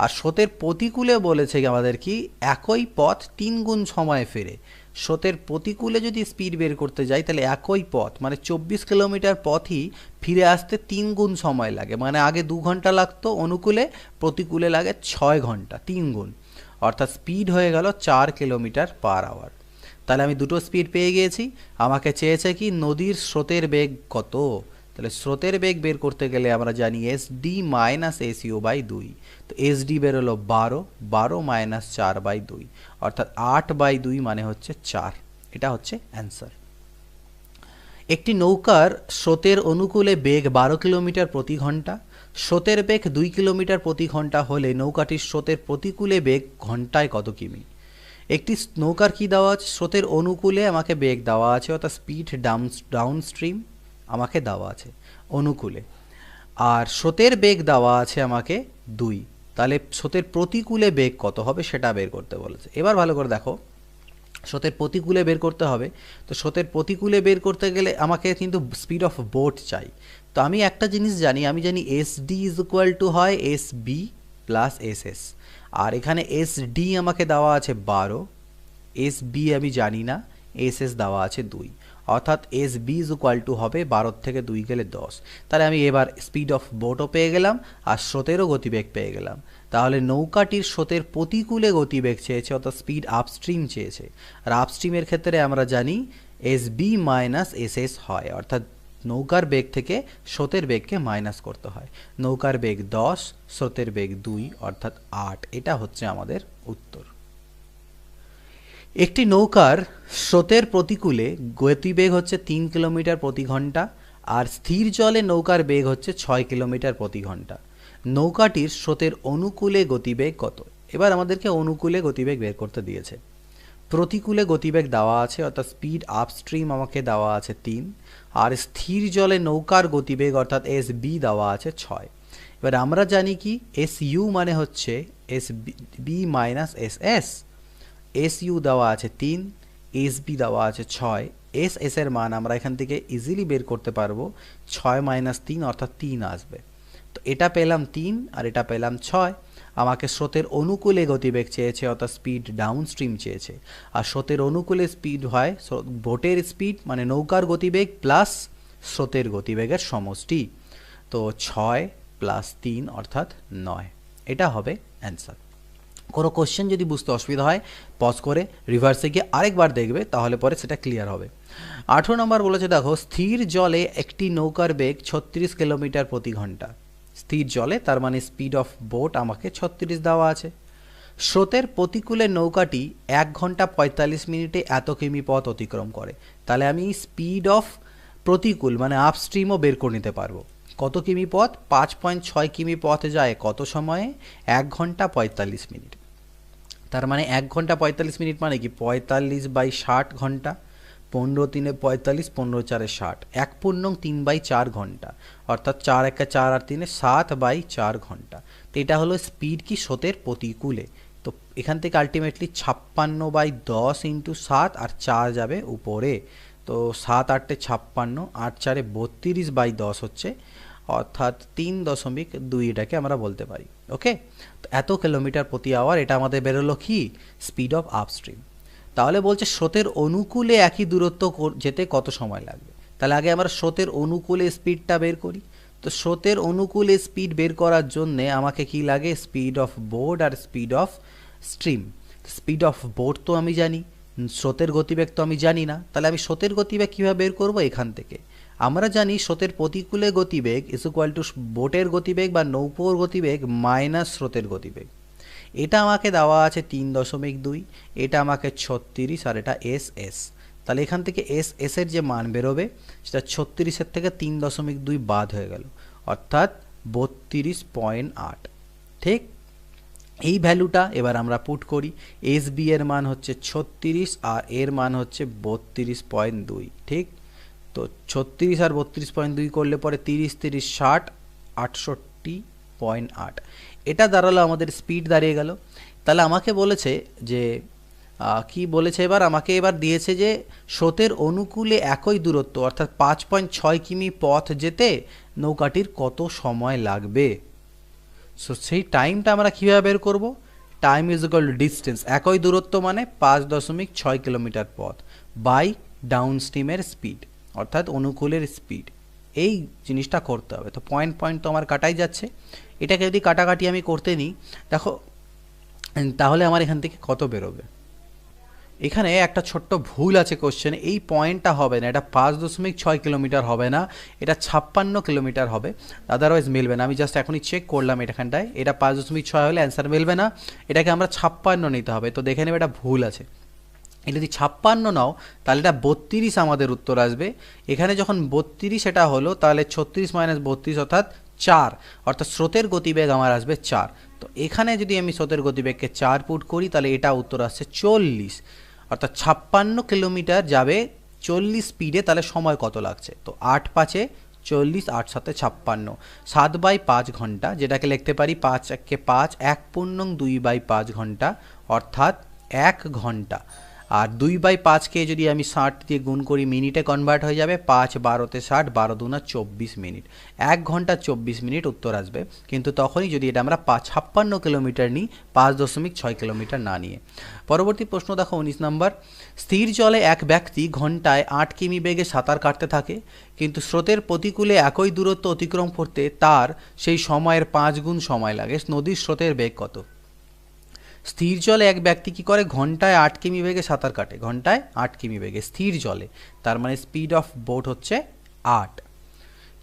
আর স্রোতের প্রতিকূলে বলেছে আমাদের কি একই পথ 3 গুণ সময়ে ফেরে। স্রোতের প্রতিকূলে যদি স্পিড বের করতে যাই, তাহলে একই পথ মানে 24 কিলোমিটার পথই ফিরে আসতে 3 গুণ সময় লাগে, মানে আগে 2 ঘন্টা লাগতো অনুকূলে, প্রতিকূলে লাগে 6 ঘন্টা, 3 গুণ, অর্থাৎ স্পিড হয়ে গেল 4 কিলোমিটার পার আওয়ার। তাহলে আমি দুটো স্পিড পেয়ে গিয়েছি। আমাকে চেয়েছে কি নদীর স্রোতের বেগ কত? তাহলে স্রোতের বেগ বের করতে গেলে আমরা জানি SD মাইনাস SU বাই 2, তো SD বেরোলো 12 মাইনাস 4/2, অর্থাৎ 8/2 মানে হচ্ছে 4। এটা হচ্ছে অ্যান্সার। একটি নৌকার স্রোতের অনুকূলে বেগ 12 কিলোমিটার প্রতি ঘন্টা, স্রোতের বেগ 2 কিলোমিটার প্রতি ঘন্টা হলে নৌকাটির স্রোতের প্রতিকূলে বেগ ঘন্টায় কত কিমি? একটি নৌকার কি দেওয়া আছে? স্রোতের অনুকূলে আমাকে বেগ দেওয়া আছে, অর্থাৎ স্পিড ডাউন স্ট্রিম আমাকে দেওয়া আছে অনুকূলে, আর স্রোতের বেগ দেওয়া আছে আমাকে 2, তাহলে স্রোতের প্রতিকূলে বেগ কত হবে সেটা বের করতে বলেছে। এবার ভালো করে দেখো, স্রোতের প্রতিকূলে বের করতে হবে, তো স্রোতের প্রতিকূলে বের করতে গেলে আমাকে কিন্তু স্পিড অফ বোট চাই। তো আমি একটা জিনিস জানি, আমি জানি SD ইজ ইকুয়াল টু হয় SB প্লাস SS, আর এখানে SD আমাকে দেওয়া আছে 12, SB আমি জানি না, SS দেওয়া আছে 2, অর্থাৎ SB ইজ ইকুয়াল টু হবে 12 থেকে 2 গেলে 10। তাহলে আমি এবার স্পিড অফ বোটও পেয়ে গেলাম আর স্রোতেরও গতিবেগ পেয়ে গেলাম। তাহলে নৌকাটির স্রোতের প্রতিকূলে গতিবেগ চেয়েছে, অর্থাৎ স্পিড আপস্ট্রিম চেয়েছে, আর আপস্ট্রিমের ক্ষেত্রে আমরা জানি SB মাইনাস SS হয়, অর্থাৎ নৌকার বেগ থেকে স্রোতের বেগকে মাইনাস করতে হয়। নৌকার বেগ 10, স্রোতের বেগ 2, অর্থাৎ 8। এটা হচ্ছে আমাদের উত্তর। একটি নৌকার স্রোতের প্রতিকূলে গতিবেগ হচ্ছে 3 কিলোমিটার প্রতি ঘন্টা, আর স্থির জলে নৌকার বেগ হচ্ছে 6 কিলোমিটার প্রতি ঘন্টা। নৌকাটির স্রোতের অনুকূলে গতিবেগ কত। এবার আমাদেরকে অনুকূলে গতিবেগ বের করতে দিয়েছে। প্রতিকূলে গতিবেগ দেওয়া আছে, অর্থাৎ স্পিড আপস্ট্রিম আমাকে দেওয়া আছে 3, আর স্থির জলে নৌকার গতিবেগ অর্থাৎ এস বি দেওয়া আছে 6। এবার আমরা জানি কি এস ইউ মানে হচ্ছে S B minus S S. S U দেওয়া আছে 3, এস বি দেওয়া আছে 6, এস এস এর মান আমরা এখান থেকে ইজিলি বের করতে পারবো, 6 মাইনাস 3 অর্থাৎ 3 আসবে। তো এটা পেলাম 3 আর এটা পেলাম 6। আমাকে স্রোতের অনুকূলে গতিবেগ চেয়েছে, অর্থাৎ স্পিড ডাউন স্ট্রিম চেয়েছে। আর স্রোতের অনুকূলে স্পিড হয় বোটের স্পিড মানে নৌকার গতিবেগ প্লাস স্রোতের গতিবেগের সমষ্টি। তো 6 প্লাস 3 অর্থাৎ 9, এটা হবে অ্যান্সার। কোনো কোশ্চেন যদি বুঝতে অসুবিধা হয় পজ করে রিভার্সে গিয়ে আরেকবার দেখবে, তাহলে পরে সেটা ক্লিয়ার হবে। 18 নম্বর বলেছে, দেখো স্থির জলে একটি নৌকার বেগ 36 কিলোমিটার প্রতি ঘন্টা। স্থির জলে তার মানে স্পিড অফ বোট আমাকে 36 দেওয়া আছে। স্রোতের প্রতিকূলে নৌকাটি 1 ঘন্টা 45 মিনিটে এত কিমি পথ অতিক্রম করে। তাহলে আমি স্পিড অফ প্রতিকূল মানে আপস্ট্রিমও বের করে নিতে পারবো। কত কিমি পথ? 5.6 কিমি পথ যায় কত সময়ে? 1 ঘন্টা 45 মিনিট। তার মানে 1 ঘন্টা 45 মিনিট মানে কি 45/60 ঘন্টা, 15 3 45, 15 4 60, 1.3/4 ঘন্টা, অর্থাৎ 4 1 4 আর 3 7/4 ঘন্টা। তো এটা হলো স্পিড কি স্রোতের প্রতিকূলে। তো এখান থেকে আলটিমেটলি 56/10 ইন্টু 7 আর 4 যাবে উপরে। তো 7 8 56, 8 4 32/10 হচ্ছে, অর্থাৎ 3.2 এটাকে আমরা বলতে পারি। ওকে, তো এত কিলোমিটার প্রতি আওয়ার এটা আমাদের বেরোলো কি স্পিড অফ আপস্ট্রিম। তাহলে বলছে স্রোতের অনুকূলে একই দূরত্ব যেতে কত সময় লাগবে। তাহলে আগে আমরা স্রোতের অনুকূলে স্পিডটা বের করি। তো স্রোতের অনুকূলে স্পিড বের করার জন্যে আমাকে কি লাগে? স্পিড অফ বোট আর speed of stream. Speed of boat তো আমি জানি, স্রোতের গতিবেগ তো আমি জানি না। তাহলে আমি স্রোতের গতিবেগ কীভাবে বের করবো? এখান থেকে আমরা জানি স্রোতের প্রতিকূলে গতিবেগ ইজ ইকুয়াল টু বোটের গতিবেগ বা নৌকোর গতিবেগ মাইনাস স্রোতের গতিবেগ। এটা আমাকে দেওয়া আছে 3.2, এটা আমাকে 36 আর এটা এস এস। তাহলে এখান থেকে এস এস এর যে মান বেরোবে সেটা 36-এর থেকে 3.2 বাদ হয়ে গেল, অর্থাৎ 32.8। ঠিক এই ভ্যালুটা এবার আমরা পুট করি। এস বি এর মান হচ্ছে 36 আর এর মান হচ্ছে 32.2। ঠিক, তো 36 আর 32.2 করলে পরে 30 30 60, 68.8। এটা দাঁড়ালো আমাদের স্পিড দাঁড়িয়ে গেল। তাহলে আমাকে বলেছে যে কি বলেছে, এবার আমাকে এবার দিয়েছে যে স্রোতের অনুকূলে একই দূরত্ব অর্থাৎ 5.6 কিমি পথ যেতে নৌকাটির কত সময় লাগবে। সো সেই টাইমটা আমরা কীভাবে বের করব? Time is equal to distance, একই দূরত্ব মানে 5.6 কিলোমিটার পথ বাই ডাউন স্ট্রিমের স্পিড অর্থাৎ অনুকূলের স্পিড। এই জিনিসটা করতে হবে। তো পয়েন্ট পয়েন্ট তো আমার কাটাই যাচ্ছে। এটাকে যদি কাটাকাটি আমি করতে নিই দেখো, তাহলে আমার এখান থেকে কত বেরোবে। এখানে একটা ছোট্ট ভুল আছে কোশ্চেনে, এই পয়েন্টটা হবে না, এটা 5.6 কিলোমিটার হবে না, এটা 56 কিলোমিটার হবে, আদারওয়াইজ মিলবে না। আমি জাস্ট এখনই চেক করলাম এখানটায়, এটা 5.6 হলে অ্যান্সার মিলবে না, এটাকে আমরা 56 নিতে হবে। তো দেখে নেবে এটা ভুল আছে। এটা যদি 56 নাও তাহলে এটা 32 আমাদের উত্তর আসবে। এখানে যখন 32 এটা হলো তাহলে 36 মাইনাস 32 অর্থাৎ 4, অর্থাৎ স্রোতের গতিবেগ আমার আসবে 4। তো এখানে যদি আমি স্রোতের গতিবেগকে 4 পুট করি তাহলে এটা উত্তর আসছে 40, অর্থাৎ 56 কিলোমিটার যাবে 40 স্পিডে। তাহলে সময় কত লাগছে? তো 8 5 40, 8 7 56, 7/5 ঘন্টা, যেটাকে লিখতে পারি 5 1 5, 1.2/5 ঘন্টা, অর্থাৎ 1 ঘন্টা। আর 2/5কে যদি আমি 60 দিয়ে গুণ করি মিনিটে কনভার্ট হয়ে যাবে, 5 12 60, 12 2 24 মিনিট, 1 ঘন্টা 24 মিনিট উত্তর আসবে। কিন্তু তখনই যদি এটা আমরা 56 কিলোমিটার নিই, 5.6 কিলোমিটার না নিয়ে। পরবর্তী প্রশ্ন দেখো 19 নম্বর, স্থির জলে এক ব্যক্তি ঘন্টায় 8 কিমি বেগে সাঁতার কাটতে থাকে, কিন্তু স্রোতের প্রতিকূলে একই দূরত্ব অতিক্রম করতে তার সেই সময়ের 5 গুণ সময় লাগে। নদীর স্রোতের বেগ কত? স্থির জলে এক ব্যক্তি কি করে? ঘন্টায় 8 কিমি বেগে সাঁতার কাটে, ঘন্টায় 8 কিমি বেগে স্থির জলে, তার মানে স্পিড অফ বোট হচ্ছে 8।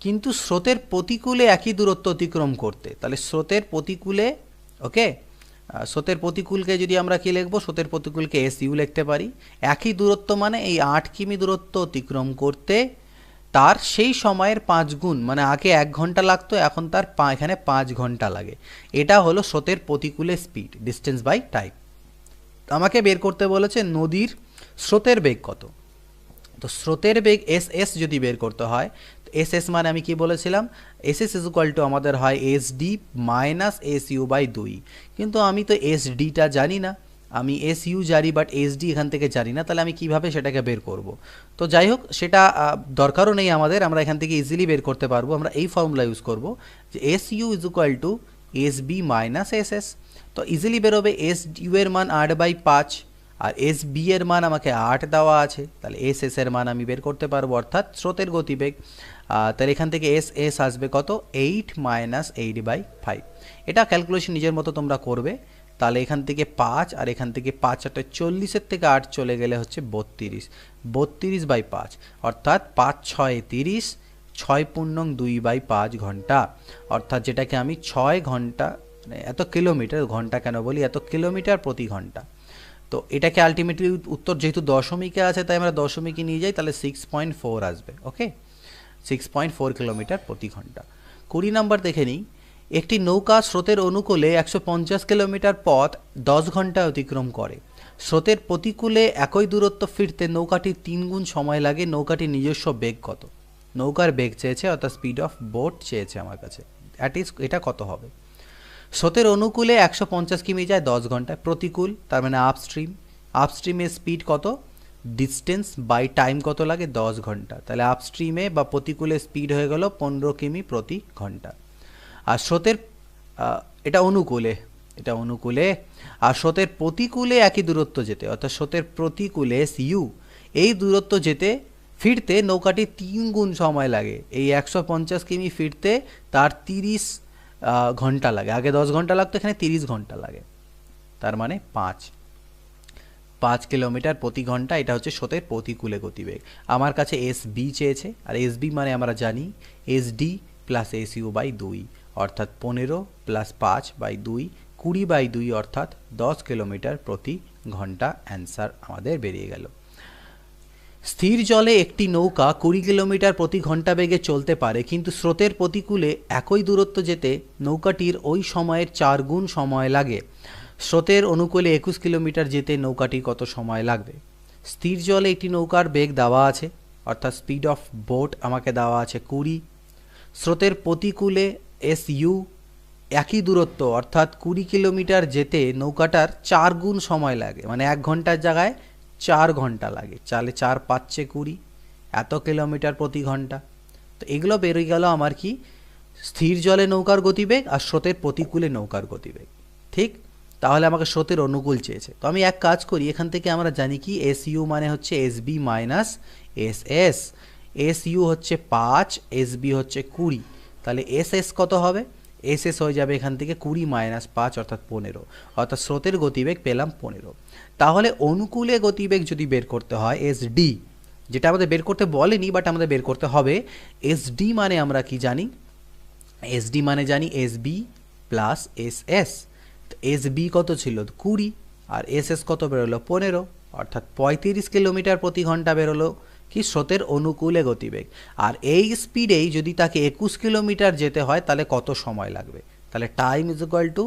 কিন্তু স্রোতের প্রতিকূলে একই দূরত্ব অতিক্রম করতে, তাহলে স্রোতের প্রতিকূলে, ওকে, স্রোতের প্রতিকূলকে যদি আমরা কি লিখবো? স্রোতের প্রতিকূলকে এস ইউ লিখতে পারি। একই দূরত্ব মানে এই 8 কিমি দূরত্ব অতিক্রম করতে তার সেই সময়ের 5 গুণ, মানে আগে 1 ঘন্টা লাগতো, এখন তার এখানে 5 ঘন্টা লাগে। এটা হলো স্রোতের প্রতিকূলে স্পিড, ডিস্টেন্স বাই টাইম। আমাকে বের করতে বলেছে নদীর স্রোতের বেগ কত। তো স্রোতের বেগ এস এস যদি বের করতে হয়, এস এস মানে আমি কি বলেছিলাম, S S is equal to আমাদের হয় S D minus S U by 2। কিন্তু আমি তো এস ডিটা জানি না, আমি এস ইউ জানি বাট এস ডি এখান থেকে জানি না, তাহলে আমি কিভাবে সেটাকে বের করব। তো যাই হোক, সেটা দরকারও নেই আমাদের, আমরা এখান থেকে ইজিলি বের করতে পারবো। আমরা এই ফর্মুলা ইউজ করব যে S U is equal to S B minus S S. তো ইজিলি বেরোবে এস ইউ এর মান 8/5 আর এস বি এর মান আমাকে 8 দেওয়া আছে, তাহলে এস এস এর মান আমি বের করতে পারবো, অর্থাৎ স্রোতের গতিবেগ। তাহলে এখান থেকে এস এস আসবে কত, 8 মাইনাস 8/5। এটা ক্যালকুলেশন নিজের মতো তোমরা করবে। তাহলে এখান থেকে 5 আর এখান থেকে 5 8 40-এর থেকে 8 চলে গেলে হচ্ছে 32, 32/5, অর্থাৎ 5 6 30, 6 পূর্ণং 2/5 ঘন্টা। অর্থাৎ যেটাকে আমি 6 ঘন্টা, মানে এত কিলোমিটার, ঘন্টা কেন বলি, এত কিলোমিটার প্রতি ঘন্টা। তো এটাকে আলটিমেটলি উত্তর যেহেতু দশমিকে আছে তাই আমরা দশমিকে নিয়ে যাই, তাহলে 6.4 আসবে। ওকে, 6.4 কিলোমিটার প্রতি ঘন্টা। 20 নম্বর দেখে নিই। একটি নৌকা স্রোতের অনুকূলে 150 কিলোমিটার পথ 10 ঘন্টায় অতিক্রম করে। স্রোতের প্রতিকূলে একই দূরত্ব ফিরতে নৌকাটির 3 গুণ সময় লাগে। নৌকাটির নিজস্ব বেগ কত? নৌকার বেগ চেয়েছে, অর্থাৎ স্পিড অফ বোট চেয়েছে আমার কাছে। এটা কত হবে? স্রোতের অনুকূলে 150 কিমি যায় 10 ঘন্টায়, প্রতিকূল তার মানে আপস্ট্রিম, আপস্ট্রিমের স্পিড কত, ডিস্টেন্স বাই টাইম কত লাগে, 10 ঘন্টা। তাহলে আপস্ট্রিমে বা প্রতিকূলে স্পিড হয়ে গেল 15 কিমি প্রতি ঘন্টা। আর স্রোতের এটা অনুকূলে, এটা অনুকূলে, আর স্রোতের প্রতিকূলে একই দূরত্ব যেতে, অর্থাৎ স্রোতের প্রতিকূলে ইউ, এই দূরত্ব যেতে ফিরতে নৌকাটি 3 গুণ সময় লাগে। এই 150 কিমি ফিরতে তার 30 ঘন্টা লাগে। আগে 10 ঘন্টা লাগতো, এখানে 30 ঘন্টা লাগে, তার মানে 5 কিলোমিটার প্রতি ঘন্টা। এটা হচ্ছে স্রোতের প্রতিকূলে গতিবেগ। আমার কাছে এস বি চেয়েছে, আর এস বি মানে আমরা জানি S D plus S U by 2, অর্থাৎ 15 প্লাস 5/2, 20/2, অর্থাৎ 10 কিলোমিটার প্রতি ঘন্টা। অ্যান্সার আমাদের বেরিয়ে গেল। স্থির জলে একটি নৌকা 20 কিলোমিটার প্রতি ঘন্টা বেগে চলতে পারে, কিন্তু স্রোতের প্রতিকূলে একই দূরত্ব যেতে নৌকাটির ওই সময়ের 4 গুণ সময় লাগে। স্রোতের অনুকূলে 21 কিলোমিটার যেতে নৌকাটির কত সময় লাগবে? স্থির জলে একটি নৌকার বেগ দেওয়া আছে, অর্থাৎ স্পিড অফ বোট আমাকে দেওয়া আছে 20। স্রোতের প্রতিকূলে এস ইউ, একই দূরত্ব অর্থাৎ 20 কিলোমিটার যেতে নৌকাটার 4 গুণ সময় লাগে, মানে 1 ঘন্টার জায়গায় 4 ঘন্টা লাগে। চালে 4 5 20, এত কিলোমিটার প্রতি ঘন্টা। তো এগুলো বেরিয়ে গেল আমার কি, স্থির জলে নৌকার গতিবেগ আর স্রোতের প্রতিকূলে নৌকার গতিবেগ। ঠিক, তাহলে আমাকে স্রোতের অনুকূল চেয়েছে। তো আমি এক কাজ করি, এখান থেকে আমরা জানি কি এস ইউ মানে হচ্ছে S B minus S S. S U হচ্ছে 5, এস বি হচ্ছে 20, তাহলে এস এস কত হবে? এস এস হয়ে যাবে এখান থেকে 20 মাইনাস 5, অর্থাৎ 15, অর্থাৎ স্রোতের গতিবেগ পেলাম 15। তাহলে অনুকূলে গতিবেগ যদি বের করতে হয় এস ডি, যেটা আমাদের বের করতে বলেনি বাট আমাদের বের করতে হবে, এস ডি মানে আমরা কি জানি, এস ডি মানে জানি S B plus S S. S B কত ছিল 20, আর এস এস কত বেরোলো 15, অর্থাৎ 35 কিলোমিটার প্রতি ঘন্টা বেরোলো কি স্রোতের অনুকূলে গতিবেগ। আর এই স্পিডেই যদি তাকে 21 কিলোমিটার যেতে হয় তাহলে কত সময় লাগবে? তাহলে time is equal to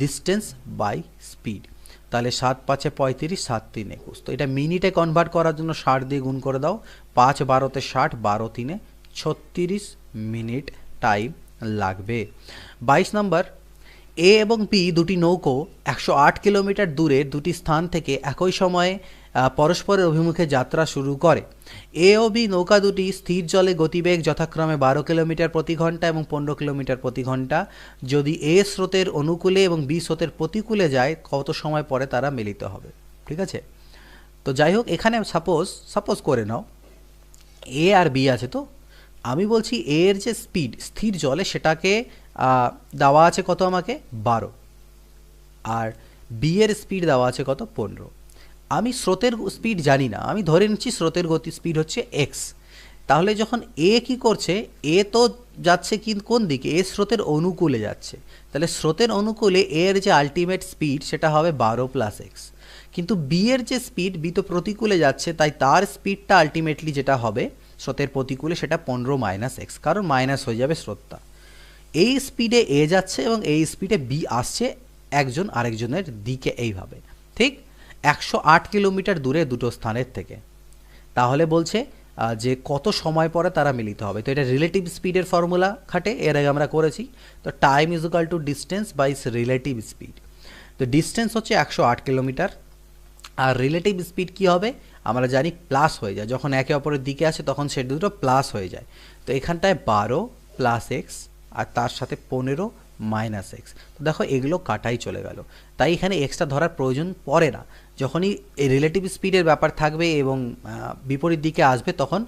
distance by speed. তাহলে 7 5 35, 7 3 21। তো এটা মিনিটে কনভার্ট করার জন্য 60 দিয়ে গুণ করে দাও, 5 12 60, 12 3 36 মিনিট টাইম লাগবে। 22 নম্বর, এ এবং বি দুটি নৌকো 108 কিলোমিটার দূরে দুটি স্থান থেকে একই সময়ে পরস্পরের অভিমুখে যাত্রা শুরু করে। এ ও বি নৌকা দুটি স্থির জলে গতিবেগ যথাক্রমে 12 কিলোমিটার প্রতি ঘন্টা এবং 15 কিলোমিটার প্রতি ঘন্টা। যদি এ স্রোতের অনুকূলে এবং বি স্রোতের প্রতিকূলে যায় কত সময় পরে তারা মিলিত হবে? ঠিক আছে, তো যাই হোক, এখানে সাপোজ করে নাও এ আর বি আছে। তো আমি বলছি এ এর যে স্পিড স্থির জলে সেটাকে দেওয়া আছে কত আমাকে 12, আর বি এর স্পিড দেওয়া আছে কত 15। আমি স্রোতের স্পিড জানি না, আমি ধরে নিচ্ছি স্রোতের গতি স্পিড হচ্ছে এক্স। তাহলে যখন এ কি করছে, এ তো যাচ্ছে কিন্তু কোন দিকে, এ স্রোতের অনুকূলে যাচ্ছে, তাহলে স্রোতের অনুকূলে এর যে আলটিমেট স্পিড সেটা হবে 12 প্লাস এক্স। কিন্তু বি এর যে স্পিড, বি তো প্রতিকূলে যাচ্ছে, তাই তার স্পিডটা আলটিমেটলি যেটা হবে স্রোতের প্রতিকূলে সেটা 15 মাইনাস এক্স, কারণ মাইনাস হয়ে যাবে স্রোতটা। এই স্পিডে এ যাচ্ছে এবং এই স্পিডে বি আসছে একজন আরেকজনের দিকে এইভাবে, ঠিক 108 কিলোমিটার দূরে দুটো স্থানের থেকে। তাহলে বলছে যে কত সময় পরে তারা মিলিত হবে। তো এটা রিলেটিভ স্পিডের ফর্মুলা খাটে, এর আগে আমরা করেছি। তো time is equal to distance by relative speed. তো ডিস্টেন্স হচ্ছে 108 কিলোমিটার, আর রিলেটিভ স্পিড কি হবে আমরা জানি প্লাস হয়ে যায়, যখন একে অপরের দিকে আসে তখন সে দুটো প্লাস হয়ে যায়। তো এখানটায় 12 প্লাস এক্স আর তার সাথে 15 মাইনাস এক্স। তো দেখো এগুলো কাটাই চলে গেল, তাই এখানে এক্সটা ধরার প্রয়োজন পড়ে না। যখনই এই রিলেটিভ স্পিডের ব্যাপার থাকবে এবং বিপরীত দিকে আসবে তখন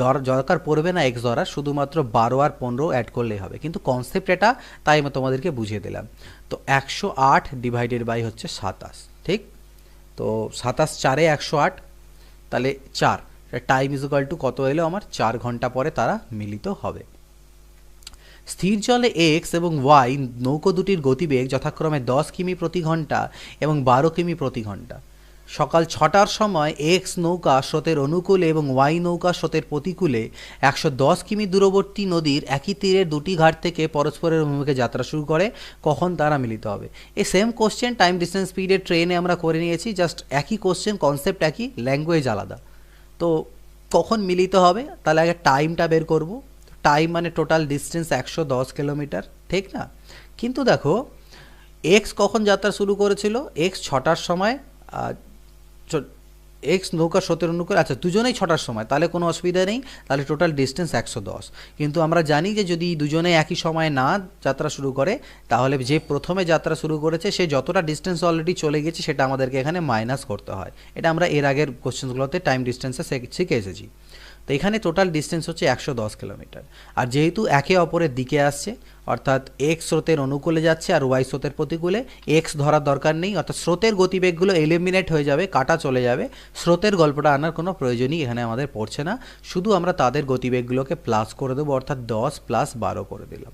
দরকার পড়বে না এক্স ধরার, শুধুমাত্র 12 আর 15 অ্যাড করলেই হবে। কিন্তু কনসেপ্ট এটা, তাই আমি তোমাদেরকে বুঝিয়ে দিলাম। তো 108 ডিভাইডেড বাই হচ্ছে 27, ঠিক। তো 27 4-এ 108, তাহলে 4, টাইম ইজ ইকুয়াল টু কত এলো আমার 4 ঘন্টা পরে তারা মিলিত হবে। স্থির জলে এক্স এবং ওয়াই নৌকো দুটির গতিবেগ যথাক্রমে 10 কিমি প্রতি ঘন্টা এবং 12 কিমি প্রতি ঘন্টা। সকাল 6টার সময় এক্স নৌকা স্রোতের অনুকূলে এবং ওয়াই নৌকা স্রোতের প্রতিকূলে 110 কিমি দূরবর্তী নদীর একই তীরের দুটি ঘাট থেকে পরস্পরের অভিমুখে যাত্রা শুরু করে, কখন তারা মিলিত হবে। এই সেম কোশ্চেন টাইম ডিস্টেন্স স্পিডের ট্রেনে আমরা করে নিয়েছি, জাস্ট একই কোশ্চেন, কনসেপ্ট একই, ল্যাঙ্গুয়েজ আলাদা। তো কখন মিলিত হবে, তাহলে আগে টাইমটা বের করব। টাইম মানে টোটাল ডিস্টেন্স 110 কিলোমিটার, ঠিক না। কিন্তু দেখো এক্স কখন যাত্রা শুরু করেছিল, এক্স 6টার সময়, এক্স নৌকা স্রোতের অনুকূলে, আচ্ছা দুজনেই 6টার সময়, তাহলে কোনো অসুবিধা নেই, তাহলে টোটাল ডিস্টেন্স 110। কিন্তু আমরা জানি যে যদি দুজনে একই সময় না যাত্রা শুরু করে তাহলে যে প্রথমে যাত্রা শুরু করেছে সে যতটা ডিস্টেন্স অলরেডি চলে গেছে সেটা আমাদেরকে এখানে মাইনাস করতে হয়। এটা আমরা এর আগের কোশ্চেনগুলোতে টাইম ডিস্টেন্সে শিখে এসেছি। তো এখানে টোটাল ডিস্টেন্স হচ্ছে 110 কিলোমিটার। আর যেহেতু একে অপরের দিকে আসছে, অর্থাৎ এক্স স্রোতের অনুকূলে যাচ্ছে আর ওয়াই স্রোতের প্রতিকূলে, এক্স ধরার দরকার নেই, অর্থাৎ স্রোতের গতিবেগগুলো এলিমিনেট হয়ে যাবে, কাটা চলে যাবে। স্রোতের গল্পটা আনার কোনো প্রয়োজনই এখানে আমাদের পড়ছে না, শুধু আমরা তাদের গতিবেগগুলোকে প্লাস করে দেবো, অর্থাৎ 10 + 12 করে দিলাম।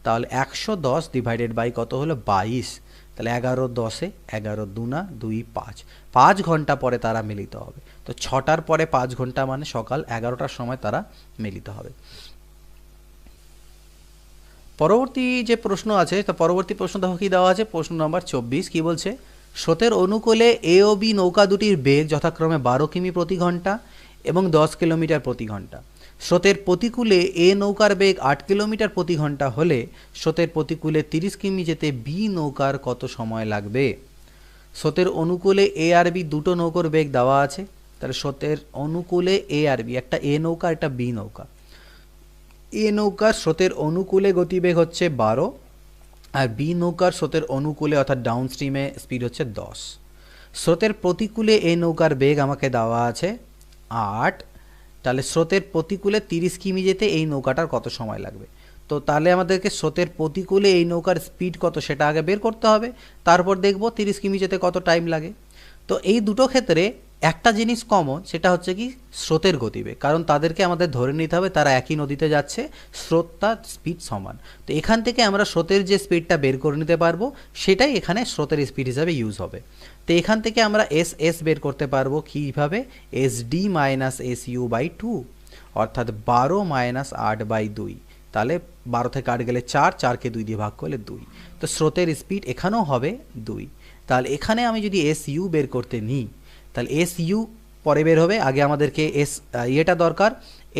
তাহলে 110 ডিভাইডেড বাই কত হলো 22, তাহলে 11 10-এ 11 2 2 5, 5 ঘন্টা পরে তারা মিলিত হবে। তো 6টার পরে 5 ঘন্টা মানে সকাল 11টার সময় তারা মিলিত হবে। পরবর্তী যে প্রশ্ন আছে, তো পরবর্তী প্রশ্ন দেখো কি দেওয়া আছে, প্রশ্ন নম্বর 24 কি বলছে, স্রোতের অনুকূলে এ ও বি নৌকা দুটির বেগ যথাক্রমে 12 কিমি প্রতি ঘন্টা এবং 10 কিলোমিটার প্রতি ঘন্টা। স্রোতের প্রতিকূলে এ নৌকার বেগ 8 কিলোমিটার প্রতি ঘন্টা হলে স্রোতের প্রতিকূলে 30 কিমি যেতে বি নৌকার কত সময় লাগবে। স্রোতের অনুকূলে এ আর বি দুটো নৌকার বেগ দেওয়া আছে, তাহলে স্রোতের অনুকূলে এ আর বি, একটা এ নৌকা একটা বি নৌকা। এ নৌকার স্রোতের অনুকূলে গতিবেগ হচ্ছে 12 আর বি নৌকার স্রোতের অনুকূলে অর্থাৎ ডাউন স্ট্রিমে স্পিড হচ্ছে 10। স্রোতের প্রতিকূলে এ নৌকার বেগ আমাকে দেওয়া আছে 8, তাহলে স্রোতের প্রতিকূলে 30 কিমি যেতে এই নৌকাটার কত সময় লাগবে। তো তাহলে আমাদেরকে স্রোতের প্রতিকূলে এই নৌকার স্পিড কত সেটা আগে বের করতে হবে, তারপর দেখব 30 কিমি যেতে কত টাইম লাগে। তো এই দুটো ক্ষেত্রে একটা জিনিস কমন, সেটা হচ্ছে কি স্রোতের গতিবেগ, কারণ তাদেরকে আমাদের ধরে নিতে হবে তারা একই নদীতে যাচ্ছে, স্রোতটা স্পিড সমান। তো এখান থেকে আমরা স্রোতের যে স্পিডটা বের করে নিতে পারবো সেটাই এখানে স্রোতের স্পিড হিসাবে ইউজ হবে। তো এখান থেকে আমরা এস এস বের করতে পারবো কীভাবে, S D minus S U by 2, অর্থাৎ 12 মাইনাস 8/2, তাহলে 12 থেকে 8 গেলে 4, 4কে 2 দিয়ে ভাগ করলে 2। তো স্রোতের স্পিড এখানেও হবে 2। তাহলে এখানে আমি যদি এস ইউ বের করতে নিই তাহলে এস ইউ পরে বের হবে, আগে আমাদেরকে ইয়েটা দরকার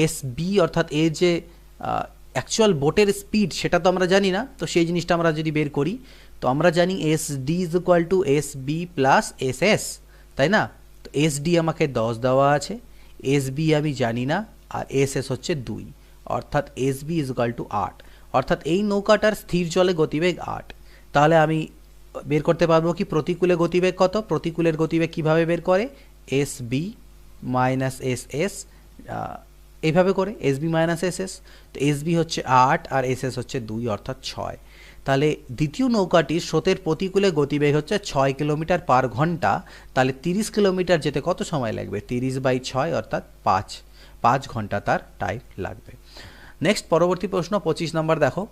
এস বি, অর্থাৎ এর যে অ্যাকচুয়াল বোটের স্পিড সেটা তো আমরা জানি না, তো সেই জিনিসটা আমরা যদি বের করি তো আমরা জানি S D is equal to S B plus S S, তাই না। তো এস ডি আমাকে 10 দেওয়া আছে, এস বি আমি জানি না, আর এস এস হচ্ছে 2, অর্থাৎ S B is equal to 8, অর্থাৎ এই নৌকাটার স্থির জলে গতিবেগ 8। তাহলে আমি বের করতে পারবো কি প্রতিকূলে গতিবেগ কত, প্রতিকূলের গতিবেগ কিভাবে বের করে, S B minus S S, এইভাবে করে S B minus S S. তো এস বি হচ্ছে 8 আর এস এস হচ্ছে 2, অর্থাৎ 6। তাহলে দ্বিতীয় নৌকাটির স্রোতের প্রতিকূলে গতিবেগ হচ্ছে 6 কিলোমিটার পার ঘন্টা, তাহলে 30 কিলোমিটার যেতে কত সময় লাগবে, 30/6 অর্থাৎ 5 ঘন্টা তার টাইম লাগবে। নেক্সট পরবর্তী প্রশ্ন 25 নম্বর দেখো,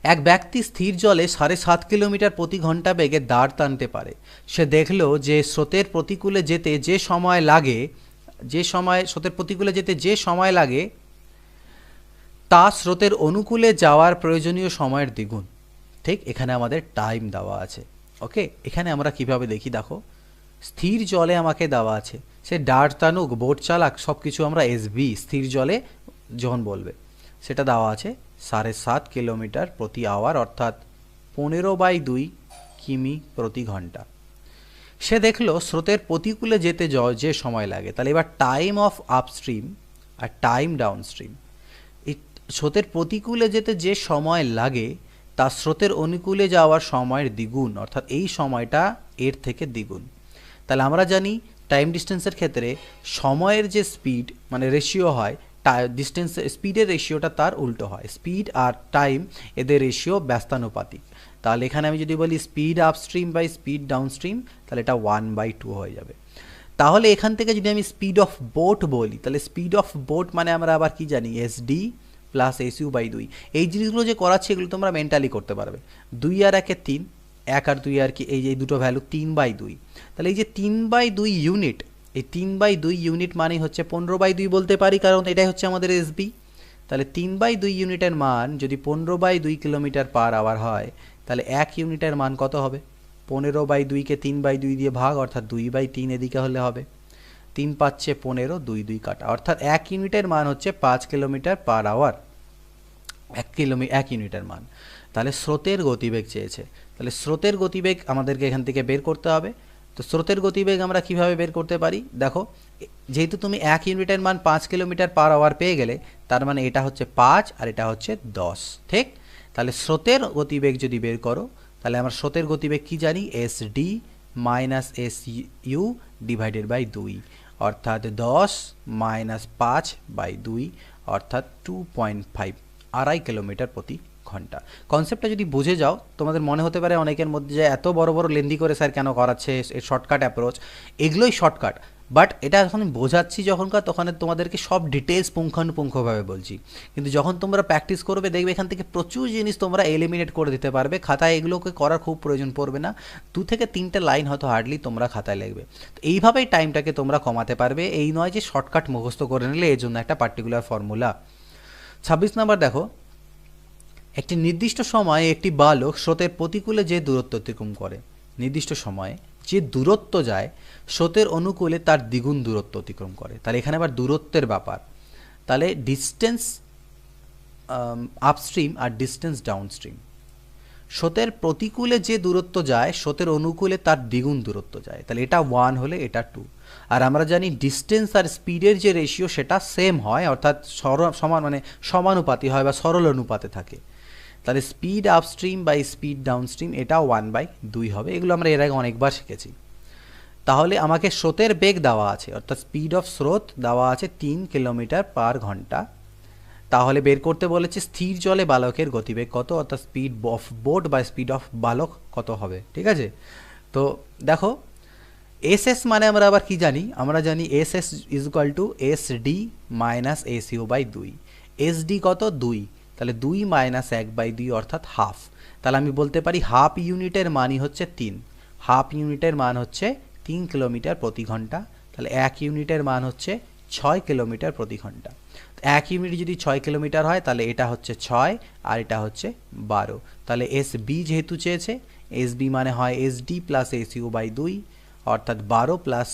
এক ব্যক্তি স্থির জলে 7.5 কিলোমিটার প্রতি ঘন্টা বেগে দাঁড় টানতে পারে। সে দেখলো যে স্রোতের প্রতিকূলে যেতে যে সময় লাগে যে সময় স্রোতের প্রতিকূলে যেতে যে সময় লাগে তা স্রোতের অনুকূলে যাওয়ার প্রয়োজনীয় সময়ের দ্বিগুণ। ঠিক, এখানে আমাদের টাইম দেওয়া আছে। ওকে, এখানে আমরা কিভাবে দেখি, দেখো স্থির জলে আমাকে দেওয়া আছে, সে ডার্ট টানুক বোট চালাক সব কিছু আমরা এসবি স্থির জলে যখন বলবে সেটা দেওয়া আছে 7.5 কিলোমিটার প্রতি আওয়ার অর্থাৎ 15/2 কিমি প্রতি ঘন্টা। সে দেখলো স্রোতের প্রতিকূলে যেতে যে সময় লাগে, তাহলে এবার টাইম অফ আপস্ট্রিম আর টাইম ডাউনস্ট্রিম, এই স্রোতের প্রতিকূলে যেতে যে সময় লাগে তা স্রোতের অনুকূলে যাওয়ার সময়ের দ্বিগুণ, অর্থাৎ এই সময়টা এর থেকে দ্বিগুণ। তাহলে আমরা জানি টাইম ডিস্টেন্সের ক্ষেত্রে সময়ের যে স্পিড মানে রেশিও হয়, ডিস্টেন্স স্পিডের রেশিওটা তার উল্টো হয়, স্পিড আর টাইম এদের রেশিও ব্যস্তানুপাতিক। তাহলে এখানে আমি যদি বলি speed upstream by speed downstream, তাহলে এটা 1/2 হয়ে যাবে। তাহলে এখান থেকে যদি আমি স্পিড অফ বোট বলি, তাহলে স্পিড অফ বোট মানে আমরা আবার কি জানি এসডি প্লাস এসইউ/2। এই জিনিসগুলো যে করাচ্ছি এগুলো তোমরা মেন্টালি করতে পারবে। 2 আর 1 3, 1 আর 2 আর কি এই যে দুটো ভ্যালু 3/2। তাহলে এই যে 3/2 ইউনিট, এই 3/2 ইউনিট মানে হচ্ছে 15/2 বলতে পারি, কারণ এটাই হচ্ছে আমাদের এসবি। তাহলে 3/2 ইউনিটের মান যদি 15/2 কিলোমিটার পার আওয়ার হয়, তাহলে 1 ইউনিটের মান কত হবে? 15/2কে 3/2 দিয়ে ভাগ, অর্থাৎ 2/3 এদিকে হলে হবে। 3 পাচ্ছে 15, 2 2 কাটা, অর্থাৎ 1 ইউনিটের মান হচ্ছে 5 কিলোমিটার পার আওয়ার। 1 ইউনিটের মান। তাহলে স্রোতের গতিবেগ চেয়েছে, তাহলে স্রোতের গতিবেগ আমাদেরকে এখান থেকে বের করতে হবে। তো স্রোতের গতিবেগ আমরা কিভাবে বের করতে পারি, দেখো যেহেতু তুমি 1 ইউনিটের মান 5 কিলোমিটার পার আওয়ার পেয়ে গেলে, তার মানে এটা হচ্ছে 5 আর এটা হচ্ছে 10। ঠিক, তাহলে স্রোতের গতিবেগ যদি বের করো, তাহলে আমরা স্রোতের গতিবেগ কি জানি, SD minus SU divided by 2, অর্থাৎ 10 মাইনাস 5/2 অর্থাৎ 2.5, 2.5 কিলোমিটার প্রতি ঘন্টা। কনসেপ্টটা যদি বুঝে যাও, তোমাদের মনে হতে পারে অনেকের মধ্যে যে এত বড় বড় লেন্দি করে স্যার কেন করাচ্ছে, শর্টকাট অ্যাপ্রোচ, এগুলোই শর্টকাট। বাট এটা যখন বোঝাচ্ছি যখনকার, তখন তোমাদেরকে সব ডিটেলস পুঙ্খানুপুঙ্খভাবে বলছি, কিন্তু যখন তোমরা প্র্যাকটিস করবে দেখবে এখান থেকে প্রচুর জিনিস তোমরা এলিমিনেট করে দিতে পারবে। খাতায় এগুলোকে করার খুব প্রয়োজন পড়বে না, 2 থেকে 3টে লাইন হয়তো হার্ডলি তোমরা খাতায় লিখবে। তো এইভাবেই টাইমটাকে তোমরা কমাতে পারবে, এই নয় যে শর্টকাট মুখস্থ করে নিলে এর জন্য একটা পার্টিকুলার ফর্মুলা। 26 নম্বর দেখো, একটি নির্দিষ্ট সময়ে একটি বালক স্রোতের প্রতিকূলে যে দূরত্ব অতিক্রম করে, নির্দিষ্ট সময়ে যে দূরত্ব যায় স্রোতের অনুকূলে তার দ্বিগুণ দূরত্ব অতিক্রম করে। তাহলে এখানে আবার দূরত্বের ব্যাপার, তাহলে ডিস্টেন্স আপস্ট্রিম আর ডিস্টেন্স ডাউনস্ট্রিম। স্রোতের প্রতিকূলে যে দূরত্ব যায় স্রোতের অনুকূলে তার দ্বিগুণ দূরত্ব যায়, তাহলে এটা 1 হলে এটা 2। আর আমরা জানি ডিস্টেন্স আর স্পিডের যে রেশিও সেটা সেম হয়, অর্থাৎ সমানুপাতি হয় বা সরল অনুপাতে থাকে। তাহলে speed upstream by speed downstream এটা 1/2 হবে। এগুলো আমরা এর আগে অনেকবার শিখেছি। তাহলে আমাকে স্রোতের বেগ দেওয়া আছে, অর্থাৎ স্পিড অফ স্রোত দেওয়া আছে 3 কিলোমিটার পার ঘন্টা। তাহলে বের করতে বলেছে স্থির জলে বালকের গতিবেগ কত, অর্থাৎ স্পিড অফ বোট বা স্পিড অফ বালক কত হবে। ঠিক আছে, তো দেখো এস এস মানে আমরা আবার কি জানি, আমরা জানি S S is equal to S D minus SU. S D কত 2, তাহলে 2 মাইনাস 1/2 অর্থাৎ হাফ। তাহলে আমি বলতে পারি হাফ ইউনিটের মানই হচ্ছে 3, হাফ ইউনিটের মান হচ্ছে 3 কিলোমিটার প্রতি ঘন্টা। তাহলে 1 ইউনিটের মান হচ্ছে 6 কিলোমিটার প্রতি ঘন্টা। 1 ইউনিট যদি 6 কিলোমিটার হয় তাহলে এটা হচ্ছে 6 আর এটা হচ্ছে 12। তাহলে এস বি যেহেতু চেয়েছে, এস বি মানে হয় এস ডি প্লাস এসইউ/2, অর্থাৎ 12 প্লাস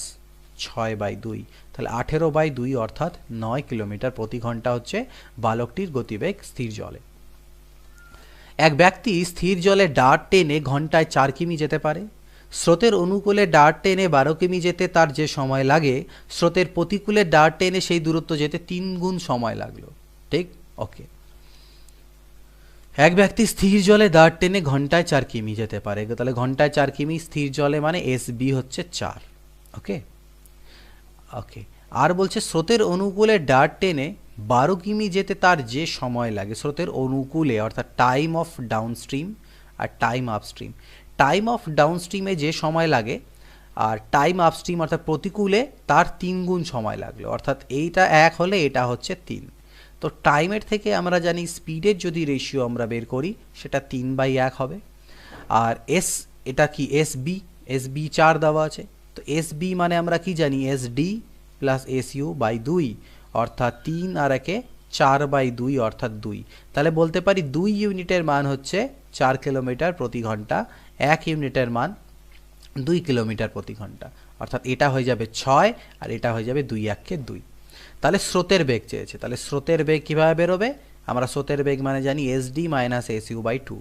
6/2, তাহলে 18/2 অর্থাৎ 9 কিলোমিটার প্রতি ঘন্টা হচ্ছে বালকটির গতিবেগ স্থির জলে। এক ব্যক্তি স্থির জলে ডার্ট টেনে ঘন্টায় 4 কিমি যেতে পারে। স্রোতের অনুকূলে ডার্ট টেনে 12 কিমি যেতে তার যে সময় লাগে, স্রোতের প্রতিকূলে ডার্ট টেনে সেই দূরত্ব যেতে 3 গুণ সময় লাগলো। ঠিক, ওকে। এক ব্যক্তি স্থির জলে দাঁড় টেনে ঘন্টায় 4 কিমি যেতে পারে, তাহলে ঘন্টায় 4 কিমি স্থির জলে মানে এস বি হচ্ছে 4। ওকে ওকে, আর বলছে স্রোতের অনুকূলে ডার্ট টেনে 12 কিমি যেতে তার যে সময় লাগে, স্রোতের অনুকূলে অর্থাৎ টাইম অফ ডাউনস্ট্রিম আর টাইম আপস্ট্রিম। টাইম অফ ডাউনস্ট্রিমে যে সময় লাগে আর টাইম আপস্ট্রিম অর্থাৎ প্রতিকূলে তার 3 গুণ সময় লাগলো, অর্থাৎ এইটা 1 হলে এটা হচ্ছে 3। তো টাইমের থেকে আমরা জানি স্পিডের যদি রেশিও আমরা বের করি সেটা 3/1 হবে। আর এস এটা কি এস বি 4 দেওয়া আছে, তো এস বি মানে আমরা কি জানি S D plus SU by 2, অর্থাৎ 3 আর 1 4/2 অর্থাৎ 2। তাহলে বলতে পারি 2 ইউনিটের মান হচ্ছে 4 কিলোমিটার প্রতি ঘন্টা, 1 ইউনিটের মান 2 কিলোমিটার প্রতি ঘন্টা, অর্থাৎ এটা হয়ে যাবে 6 আর এটা হয়ে যাবে 2 1 2। তাহলে স্রোতের বেগ চেয়েছে, তাহলে স্রোতের বেগ কীভাবে বেরোবে? আমরা স্রোতের বেগ মানে জানি এসডি মাইনাস এসইউ বাই 2,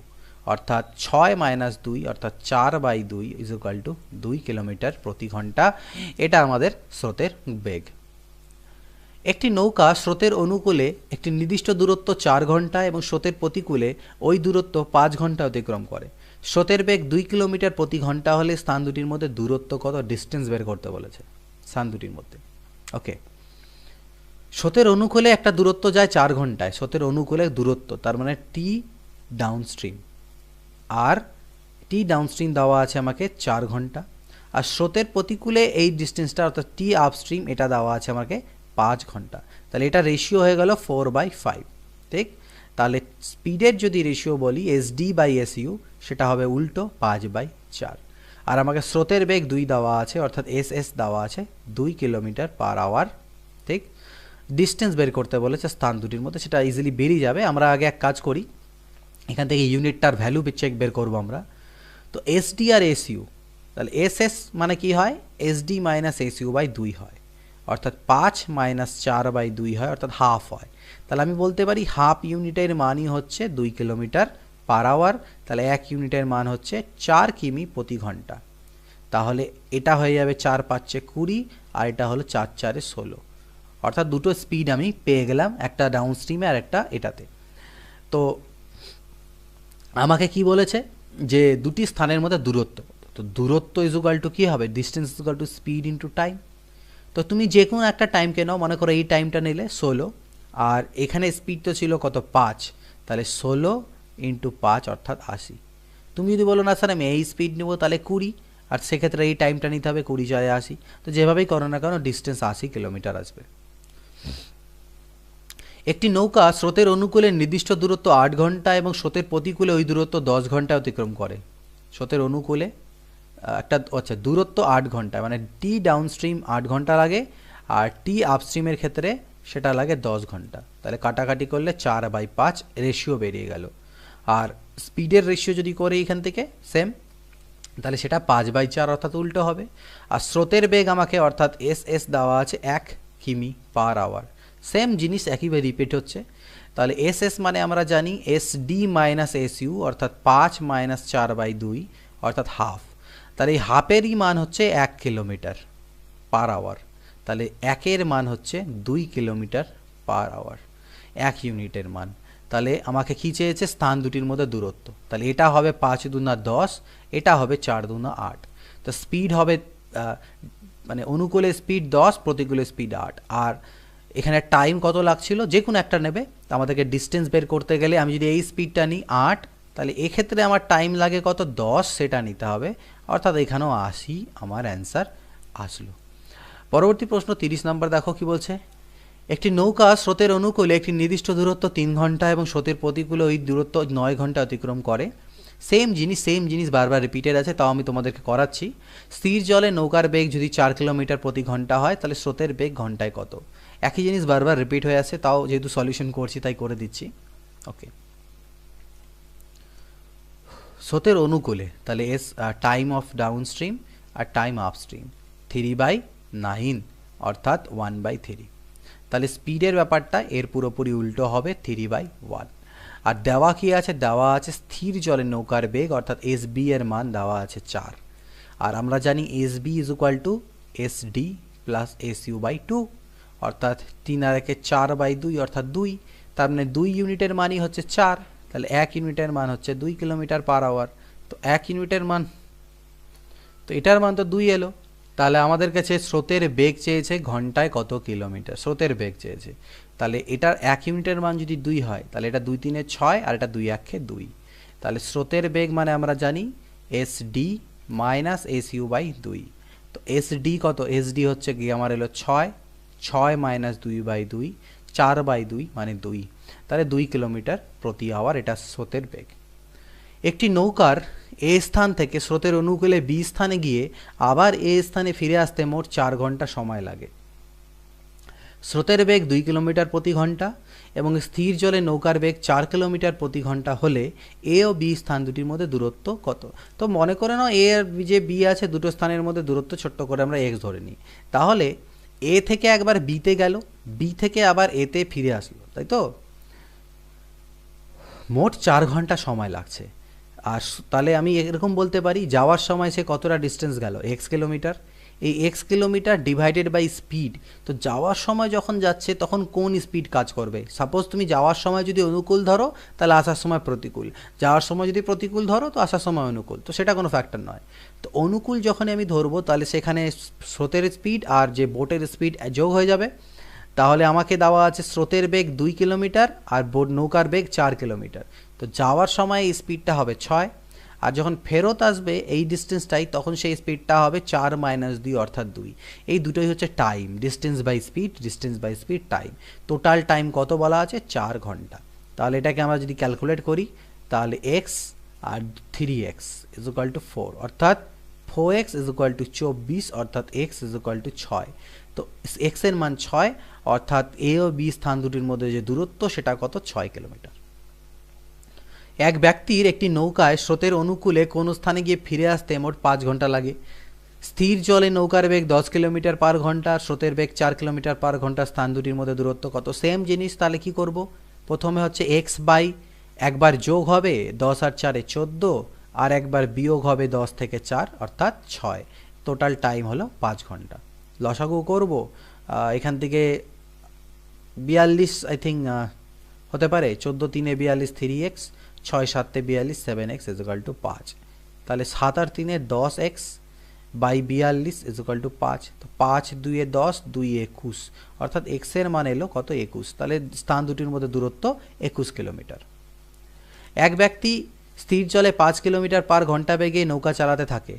অর্থাৎ 6 মাইনাস 2 অর্থাৎ 4/2 ইজ ইকুয়াল টু 2 কিলোমিটার প্রতি ঘন্টা। এটা আমাদের স্রোতের বেগ। একটি নৌকা স্রোতের অনুকূলে একটি নির্দিষ্ট দূরত্ব 4 ঘন্টা এবং স্রোতের প্রতিকূলে ওই দূরত্ব 5 ঘন্টা অতিক্রম করে। স্রোতের বেগ 2 কিলোমিটার প্রতি ঘন্টা হলে স্থান দুটির মধ্যে দূরত্ব কত? ডিস্টেন্স বের করতে বলেছে স্থান দুটির মধ্যে। ওকে, স্রোতের অনুকূলে একটা দূরত্ব যায় 4 ঘন্টায়, স্রোতের অনুকূলে দূরত্ব তার মানে টি ডাউনস্ট্রিম, আর টি ডাউনস্ট্রিম দেওয়া আছে আমাকে 4 ঘন্টা, আর স্রোতের প্রতিকূলে এই ডিস্টেন্সটা অর্থাৎ টি আপস্ট্রিম এটা দেওয়া আছে আমাকে 5 ঘন্টা। তাহলে এটা রেশিও হয়ে গেল 4/5, ঠিক? তাহলে স্পিডের যদি রেশিও বলি এসডি বাই এসইউ সেটা হবে উল্টো 5/4। আর আমাকে স্রোতের বেগ 2 দেওয়া আছে অর্থাৎ এস দেওয়া আছে 2 কিলোমিটার পার আওয়ার, ঠিক? ডিস্টেন্স বের করতে বলেছে স্থান দুটির মধ্যে, সেটা ইজিলি বেরিয়ে যাবে। আমরা আগে এক কাজ করি, এখান থেকে ইউনিটটার ভ্যালু চেক বের করবো আমরা। তো এসডি আর এসইউ, তাহলে এস মানে কি হয়? এসডি মাইনাস এসইউ বাই 2 হয়, অর্থাৎ 5 মাইনাস 4/2 হয়, অর্থাৎ হাফ হয়। তাহলে আমি বলতে পারি হাফ ইউনিটের মানই হচ্ছে 2 কিলোমিটার পার আওয়ার। তাহলে 1 ইউনিটের মান হচ্ছে 4 কিমি প্রতি ঘন্টা। তাহলে এটা হয়ে যাবে 4 5 20 আর এটা হলো 4 4 16, অর্থাৎ দুটো স্পিড আমি পেয়ে গেলাম, একটা ডাউন স্ট্রিমে আর একটা এটাতে। তো আমাকে কি বলেছে যে দুটি স্থানের মধ্যে দূরত্ব, তো দূরত্ব ইজ ইকুয়াল টু কী হবে? Distance is equal two speed into time. তো তুমি যে কোনো একটা টাইমকে নাও, মনে করো এই টাইমটা নিলে 16, আর এখানে স্পিড তো ছিল কত? 5, তাহলে 16 ইন্টু 5 অর্থাৎ 80। তুমি যদি বলো না স্যার আমি এই স্পিড নেবো তাহলে 20, আর সেক্ষেত্রে এই টাইমটা নিতে হবে 20 × 80। তো যেভাবেই করো না কেন ডিস্টেন্স 80 কিলোমিটার আসবে। একটি নৌকা স্রোতের অনুকূলে নির্দিষ্ট দূরত্ব 8 ঘন্টা এবং স্রোতের প্রতিকূলে ওই দূরত্ব 10 ঘন্টা অতিক্রম করে। স্রোতের অনুকূলে একটা দূরত্ব 8 ঘন্টা, মানে টি ডাউনস্ট্রিম 8 ঘন্টা লাগে, আর টি আপস্ট্রিমের ক্ষেত্রে সেটা লাগে 10 ঘন্টা। তাহলে কাটাকাটি করলে 4/5 রেশিও বেরিয়ে গেল। আর স্পিডের রেশিও যদি করে এখান থেকে সেম, তাহলে সেটা 5/4 অর্থাৎ উল্টো হবে। আর স্রোতের বেগ আমাকে অর্থাৎ এস দেওয়া আছে 1 কিমি পার আওয়ার, সেম জিনিস একইভাবে রিপিট হচ্ছে। তাহলে এস মানে আমরা জানি S D minus S you অর্থাৎ 5 মাইনাস 4/2 অর্থাৎ হাফ। তাহলে এই হাফেরই মান হচ্ছে 1 কিলোমিটার পার আওয়ার, তাহলে 1-এর মান হচ্ছে 2 কিলোমিটার পার আওয়ার, 1 ইউনিটের মান। তাহলে আমাকে কী চেয়েছে? স্থান দুটির মধ্যে দূরত্ব। তাহলে এটা হবে 5 দুনা 10, এটা হবে 4 দুনা 8। তো স্পিড হবে মানে অনুকূলে স্পিড 10, প্রতিকূলে স্পিড 8, আর এখানে টাইম কত লাগছিল? যে কোনো একটা নেবে। তো আমাদেরকে ডিস্টেন্স বের করতে গেলে আমি যদি এই স্পিডটা নিই 8, তাহলে এক্ষেত্রে আমার টাইম লাগে কত? 10, সেটা নিতে হবে, অর্থাৎ এখানেও 80 আমার অ্যান্সার আসলো। পরবর্তী প্রশ্ন 30 নম্বর দেখো কি বলছে। একটি নৌকা স্রোতের অনুকূলে একটি নির্দিষ্ট দূরত্ব 3 ঘন্টা এবং স্রোতের প্রতিকূলে ওই দূরত্ব 9 ঘন্টা অতিক্রম করে। সেম জিনিস বারবার রিপিটেড আছে, তাও আমি তোমাদেরকে করাচ্ছি। স্থির জলে নৌকার বেগ যদি 4 কিলোমিটার প্রতি ঘন্টা হয়, তাহলে স্রোতের বেগ ঘন্টায় কত? একই জিনিস বারবার রিপিট হয়ে আছে, তাও যেহেতু সলিউশন করছি তাই করে দিচ্ছি। ওকে, স্রোতের অনুকূলে তাহলে S time of down stream আর টাইম আপ স্ট্রিম 3/9 অর্থাৎ 1/3। তাহলে স্পিডের ব্যাপারটা এর পুরোপুরি উল্টো হবে 3/1। আর দেওয়া কি আছে? দেওয়া আছে স্থির জলের নৌকার বেগ অর্থাৎ এস বি এর মান দেওয়া আছে 4, আর আমরা জানি S B is equal to S D plus S U by 2, অর্থাৎ 3 আর 1 4/2 অর্থাৎ 2। তার মানে 2 ইউনিটের মানই হচ্ছে 4, তাহলে 1 ইউনিটের মান হচ্ছে 2 কিলোমিটার পার আওয়ার। তো 1 ইউনিটের মান, তো এটার মান তো 2 এলো। তাহলে আমাদের কাছে স্রোতের বেগ চেয়েছে ঘন্টায় কত কিলোমিটার, স্রোতের বেগ চেয়েছে। তাহলে এটার 1 ইউনিটের মান যদি 2 হয়, তাহলে এটা 2 3 6 আর এটা 2 1 2। তাহলে স্রোতের বেগ মানে আমরা জানি S D minus S U by 2। তো এস ডি কত? এস ডি হচ্ছে গিয়ে আমার এলো 6 মাইনাস 2/2, 4/2 মানে 2। তাহলে 2 কিলোমিটার প্রতি আওয়ার এটা স্রোতের বেগ। একটি নৌকার এ স্থান থেকে স্রোতের অনুকূলে বি স্থানে গিয়ে আবার এ স্থানে ফিরে আসতে মোট 4 ঘন্টা সময় লাগে। স্রোতের বেগ 2 কিলোমিটার প্রতি ঘন্টা এবং স্থির জলে নৌকার বেগ 4 কিলোমিটার প্রতি ঘন্টা হলে এ ও বি স্থান দুটির মধ্যে দূরত্ব কত? তো মনে করে নাও এ আর যে বি আছে দুটো স্থানের মধ্যে দূরত্ব ছোট্ট করে আমরা এক্স ধরে নিই। তাহলে এ থেকে একবার বিতে গেল, বি থেকে আবার এতে ফিরে আসলো, তাই তো? মোট 4 ঘন্টা সময় লাগছে। আর তাহলে আমি এরকম বলতে পারি যাওয়ার সময় সে কতটা ডিস্টেন্স গেল, এক্স কিলোমিটার। এই X kilometre divided by speed. তো যাওয়ার সময় যখন যাচ্ছে তখন কোন স্পিড কাজ করবে? সাপোজ তুমি যাওয়ার সময় যদি অনুকূল ধরো তাহলে আসার সময় প্রতিকূল, যাওয়ার সময় যদি প্রতিকূল ধরো তো আসার সময় অনুকূল, তো সেটা কোনো ফ্যাক্টর নয়। তো অনুকূল যখন আমি ধরবো তাহলে সেখানে স্রোতের স্পিড আর যে বোটের স্পিড যোগ হয়ে যাবে। তাহলে আমাকে দেওয়া আছে স্রোতের বেগ 2 কিলোমিটার আর নৌকার বেগ 4 কিলোমিটার। তো যাওয়ার সময় এই স্পিডটা হবে 6, আর যখন ফেরত আসবে এই ডিস্টেন্সটাই তখন সেই স্পিডটা হবে 4 - 2 অর্থাৎ 2। এই দুটোই হচ্ছে time, distance by speed time. Total time কত বলা আছে? 4 ঘন্টা। তাহলে এটাকে আমরা যদি ক্যালকুলেট করি তাহলে এক্স আর 3x ইজ ইকুয়াল টু 4, অর্থাৎ 4x ইজ ইকুয়াল টু 24, অর্থাৎ x ইজ ইকুয়াল টু 6। তো x এর মান 6, অর্থাৎ এ ও বি স্থান দুটির মধ্যে যে দূরত্ব সেটা কত? 6 কিলোমিটার। এক ব্যক্তির একটি নৌকায় স্রোতের অনুকূলে কোনো স্থানে গিয়ে ফিরে আসতে মোট 5 ঘন্টা লাগে। স্থির জলে নৌকার বেগ 10 কিলোমিটার পার ঘন্টা, স্রোতের বেগ 4 কিলোমিটার পার ঘন্টা, স্থান দুটির মধ্যে দূরত্ব কত? সেম জিনিস, তাহলে কি করব? প্রথমে হচ্ছে এক্স বাই একবার যোগ হবে 10 আর 4 14, আর একবার বিয়োগ হবে 10 থেকে 4 অর্থাৎ 6। টোটাল টাইম হলো 5 ঘন্টা। লসাগু করব, এখান থেকে 42 আই থিঙ্ক হতে পারে, 14 3 42 3x, 6 7 42 7x is equal to 5। তাহলে 7 আর 3 10x by 42 is equal to 5। তো 5 2 10, 2 21, অর্থাৎ x এর মান এলো কত? 21। তাহলে স্থান দুটির মধ্যে দূরত্ব 21 কিলোমিটার। এক ব্যক্তি স্থির জলে 5 কিলোমিটার পার ঘন্টা বেগে নৌকা চালাতে থাকে,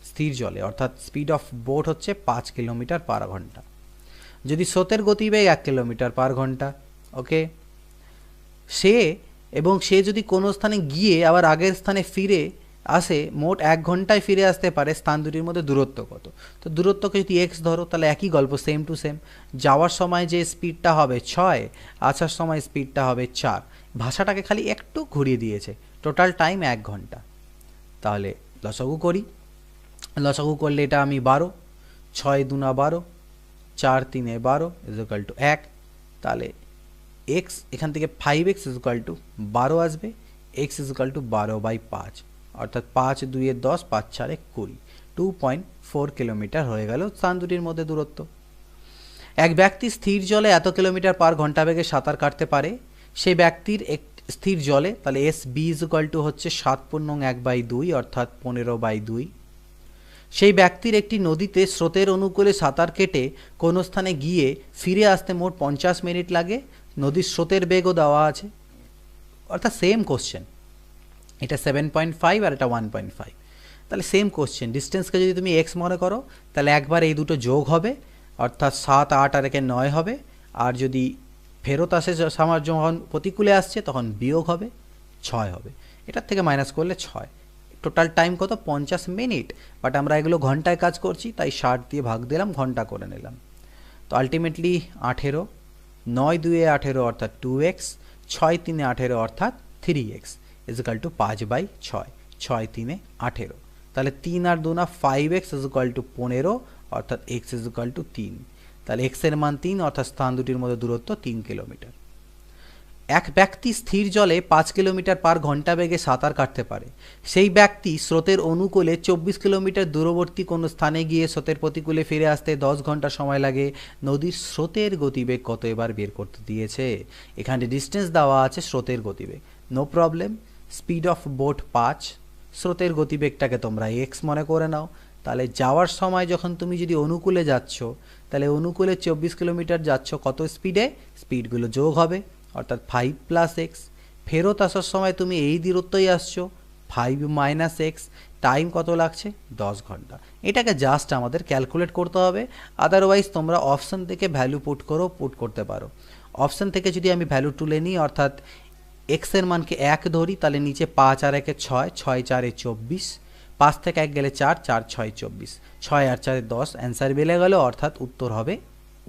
স্থির জলে, অর্থাৎ স্পিড অফ বোট হচ্ছে 5 কিলোমিটার পার ঘন্টা। যদি স্রোতের গতিবেগ 1 কিলোমিটার পার ঘন্টা, ওকে, সে যদি কোনো স্থানে গিয়ে আবার আগের স্থানে ফিরে আসে, মোট 1 ঘন্টায় ফিরে আসতে পারে, স্থান দুটির মধ্যে দূরত্ব কত? তো দূরত্বকে যদি এক্স ধরো তাহলে একই গল্প, সেম টু সেম। যাওয়ার সময় যে স্পিডটা হবে 6, আসার সময় স্পিডটা হবে 4। ভাষাটাকে খালি একটু ঘুরিয়ে দিয়েছে। টোটাল টাইম 1 ঘন্টা। তাহলে লসাগু করি। লসাগু করলে এটা আমি 12, 6 2 12, 4 3 12 ইজ ইকুয়াল টু 1। তাহলে এক্স এখান থেকে 5x ইজ ইকুয়াল টু 12 আসবে, এক্স ইজ ইকুয়াল টু 12/5, অর্থাৎ 5 2 10, 5 4 20, 2.4 কিলোমিটার হয়ে গেল স্থান দুটির মধ্যে দূরত্ব। এক ব্যক্তি স্থির জলে এত কিলোমিটার পার ঘন্টা বেগে সাঁতার কাটতে পারে, সেই ব্যক্তির স্থির জলে, তাহলে S B is equal to হচ্ছে 7/1/2 অর্থাৎ 15/2। সেই ব্যক্তির একটি নদীতে স্রোতের অনুকূলে সাঁতার কেটে কোনো স্থানে গিয়ে ফিরে আসতে মোট 50 মিনিট লাগে। নদীর স্রোতের বেগও দেওয়া আছে, অর্থাৎ সেম কোশ্চেন। এটা 7.5 আর এটা 1.5। তাহলে সেম কোশ্চেন। ডিস্টেন্সকে যদি তুমি এক্স মনে করো তাহলে একবার এই দুটো যোগ হবে, অর্থাৎ 7 8 আর 9 হবে। আর যদি ফেরত আসে আমার যখন প্রতিকূলে আসছে তখন বিয়োগ হবে, 6 হবে। এটার থেকে মাইনাস করলে 6। টোটাল টাইম কত? 50 মিনিট। বাট আমরা এগুলো ঘন্টায় কাজ করছি তাই 60 দিয়ে ভাগ দিলাম, ঘন্টা করে নিলাম। তো আলটিমেটলি 18, 9 2 18 অর্থাৎ 2x, 6 3 18 অর্থাৎ 3x ইজ ইকুয়াল টু 5/6, 6 3 18। তাহলে 3 আর 2 না 5x ইজ ইকুয়াল টু 15, অর্থাৎ x ইজ ইকুয়াল টু 3। তাহলে x এর মান 3, অর্থাৎ স্থান দুটির মধ্যে দূরত্ব 3 কিলোমিটার। এক ব্যক্তি স্থির জলে 5 কিলোমিটার পার ঘন্টা বেগে সাঁতার কাটতে পারে, সেই ব্যক্তি স্রোতের অনুকূলে 24 কিলোমিটার দূরবর্তী কোনো স্থানে গিয়ে স্রোতের প্রতিকূলে ফিরে আসতে 10 ঘন্টা সময় লাগে। নদীর স্রোতের গতিবেগ কত এবার বের করতে দিয়েছে। এখানে ডিস্টেন্স দেওয়া আছে, স্রোতের গতিবেগ no problem. Speed of boat 5, স্রোতের গতিবেগটাকে তোমরা এক্স মনে করে নাও। তাহলে যাওয়ার সময় যখন তুমি যদি অনুকূলে যাচ্ছ তাহলে অনুকূলে 24 কিলোমিটার যাচ্ছ কত স্পিডে? স্পিডগুলো যোগ হবে, অর্থাৎ 5 + x। ফেরত আসার সময় তুমি এই দূরত্বই আসছো, 5 - x। টাইম কত লাগছে? 10 ঘন্টা। এটাকে জাস্ট আমাদের ক্যালকুলেট করতে হবে, আদারওয়াইজ তোমরা অপশন থেকে ভ্যালু পুট করতে পারো। অপশন থেকে যদি আমি ভ্যালু তুলে নিই, অর্থাৎ x এর মানকে 1 ধরি, তাহলে নিচে 5 আর 1 6, 6 4 24, 5 থেকে 1 গেলে 4, 4 6 24, 6 আর 4 10, অ্যান্সার বেলে গেল, অর্থাৎ উত্তর হবে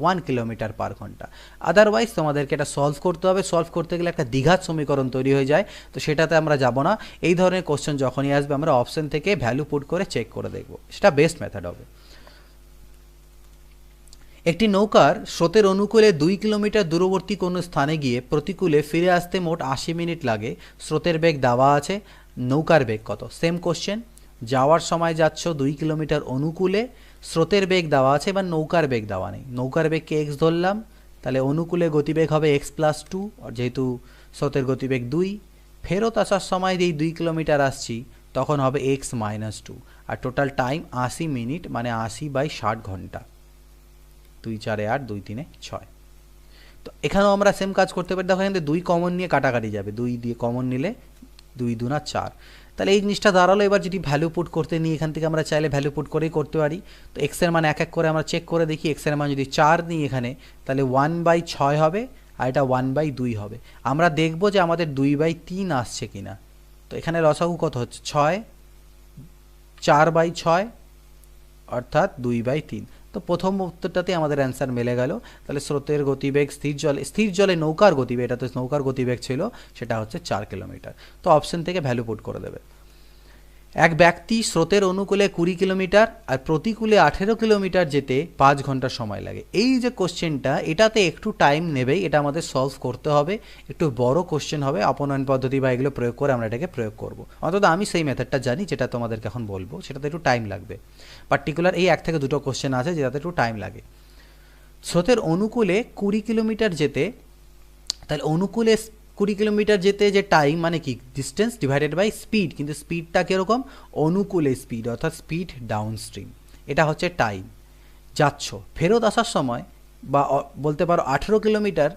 1 কিলোমিটার পার ঘন্টা। আদারওয়াইজ তোমাদেরকে এটা সলভ করতে হবে, সলভ করতে গেলে একটা দ্বিঘাত সমীকরণ তৈরি হয়ে যায়, তো সেটাতে আমরা যাব না। এই ধরনের কোশ্চেন যখনই আসবে আমরা অপশন থেকে ভ্যালু পুট করে চেক করে দেখব, সেটা বেস্ট মেথড হবে। একটি নৌকার স্রোতের অনুকূলে 2 কিলোমিটার দূরবর্তী কোনো স্থানে গিয়ে প্রতিকূলে ফিরে আসতে মোট 80 মিনিট লাগে। স্রোতের বেগ দেওয়া আছে, নৌকার বেগ কত? সেম কোশ্চেন, যাওয়ার সময় যাচ্ছ 2 কিলোমিটার অনুকূলে, স্রোতের বেগ দেওয়া আছে, এবার নৌকার বেগ দেওয়া নেই। নৌকার বেগকে এক্স ধরলাম, তাহলে অনুকূলে গতিবেগ হবে x+2, যেহেতু স্রোতের গতিবেগ 2। ফেরত আসার সময় যেই 2 কিলোমিটার আসছি তখন হবে x-2, আর টোটাল টাইম 80 মিনিট, মানে 80/60 ঘন্টা। 2 4 8 2 3 6। তো এখানেও আমরা সেম কাজ করতে পারি। দেখো এখানে 2 কমন নিয়ে কাটাকাটি যাবে, 2 দিয়ে কমন নিলে 2 2 4। তাহলে এই জিনিসটা দাঁড়ালো। এবার যদি ভ্যালু পুট করতে নিই, এখান থেকে আমরা চাইলে ভ্যালু পুট করেই করতে পারি। তো এক্স এর মান এক এক করে আমরা চেক করে দেখি। এক্স এর মান যদি 4 নিই এখানে, তাহলে 1/6 হবে, আর এটা 1/2 হবে। আমরা দেখব যে আমাদের 2/3 আসছে কিনা। তো এখানে লসাগু কত হচ্ছে? 6, 4/6 অর্থাৎ 2/3। তো প্রথম উত্তরটাতে আমাদের অ্যান্সার মিলে গেল। তাহলে স্রোতের গতিবেগ স্থির জলে নৌকার গতিবেগ, এটা তো নৌকার গতিবেগ ছিল, সেটা হচ্ছে 4 কিলোমিটার। তো অপশন থেকে ভ্যালু পুট করে দেবে। এক ব্যক্তি স্রোতের অনুকূলে 20 কিলোমিটার আর প্রতিকূলে 18 কিলোমিটার যেতে 5 ঘন্টা সময় লাগে। এই যে কোশ্চেনটা, এটাতে একটু টাইম নেবেই, এটা আমাদের সলভ করতে হবে, একটু বড় কোশ্চেন হবে। অপনয়ন পদ্ধতি বা এগুলো প্রয়োগ করে আমরা এটাকে প্রয়োগ করব। অন্তত আমি সেই মেথডটা জানি, যেটা তোমাদেরকে এখন বলবো, সেটাতে একটু টাইম লাগবে। পার্টিকুলার এই 1 থেকে 2টো কোশ্চেন আছে যেটাতে একটু টাইম লাগে। স্রোতের অনুকূলে 20 কিলোমিটার যেতে, তাহলে অনুকূলে 20 কিলোমিটার যেতে যে টাইম মানে কি? Distance divided by speed. কিন্তু স্পিডটা কীরকম? অনুকূলে স্পিড, অর্থাৎ স্পিড ডাউন স্ট্রিম, এটা হচ্ছে টাইম। যাচ্ছ, ফেরত আসার সময় বা বলতে পারো 18 কিলোমিটার,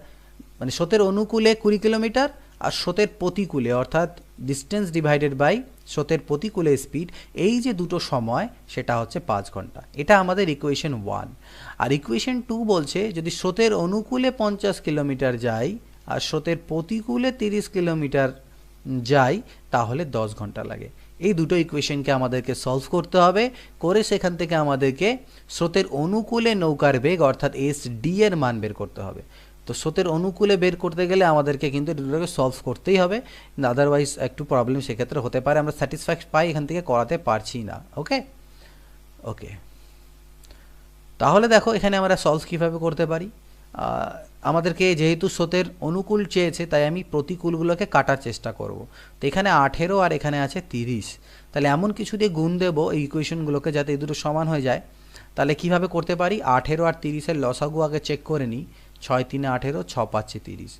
মানে স্রোতের অনুকূলে 20 কিলোমিটার আর স্রোতের প্রতিকূলে, অর্থাৎ ডিস্টেন্স ডিভাইডেড বাই স্রোতের প্রতিকূলে স্পিড, এই যে দুটো সময় সেটা হচ্ছে 5 ঘন্টা। এটা আমাদের ইকুয়েশন 1। আর ইকুয়েশন 2 বলছে যদি স্রোতের অনুকূলে 50 কিলোমিটার যাই আর স্রোতের প্রতিকূলে 30 কিলোমিটার যাই, তাহলে 10 ঘন্টা লাগে। এই দুটো ইকুয়েশনকে আমাদেরকে সলভ করতে হবে, করে সেখান থেকে আমাদেরকে স্রোতের অনুকূলে নৌকার বেগ অর্থাৎ SD এর মান বের করতে হবে। তো স্রোতের অনুকূলে বের করতে গেলে আমাদেরকে কিন্তু এগুলোকে সলভ করতেই হবে, আদারওয়াইজ একটু প্রবলেম সেক্ষেত্রে হতে পারে, আমরা স্যাটিসফ্যাক্ট পাই এখান থেকে করাতে পারছি না। ওকে ওকে, তাহলে দেখো এখানে আমরা সলভ কীভাবে করতে পারি। আমাদেরকে যেহেতু স্রোতের অনুকূল চেয়েছে, তাই আমি প্রতিকূলগুলোকে কাটার চেষ্টা করব। তো এখানে 18 আর এখানে আছে 30, তাহলে এমন কিছু দিয়ে গুণ দেবো এই ইকুয়েশনগুলোকে যাতে এই দুটো সমান হয়ে যায়। তাহলে কিভাবে করতে পারি? 18 আর 30-এর লসাগু আগে চেক করে নিই। 6 3 18, 6 5 30,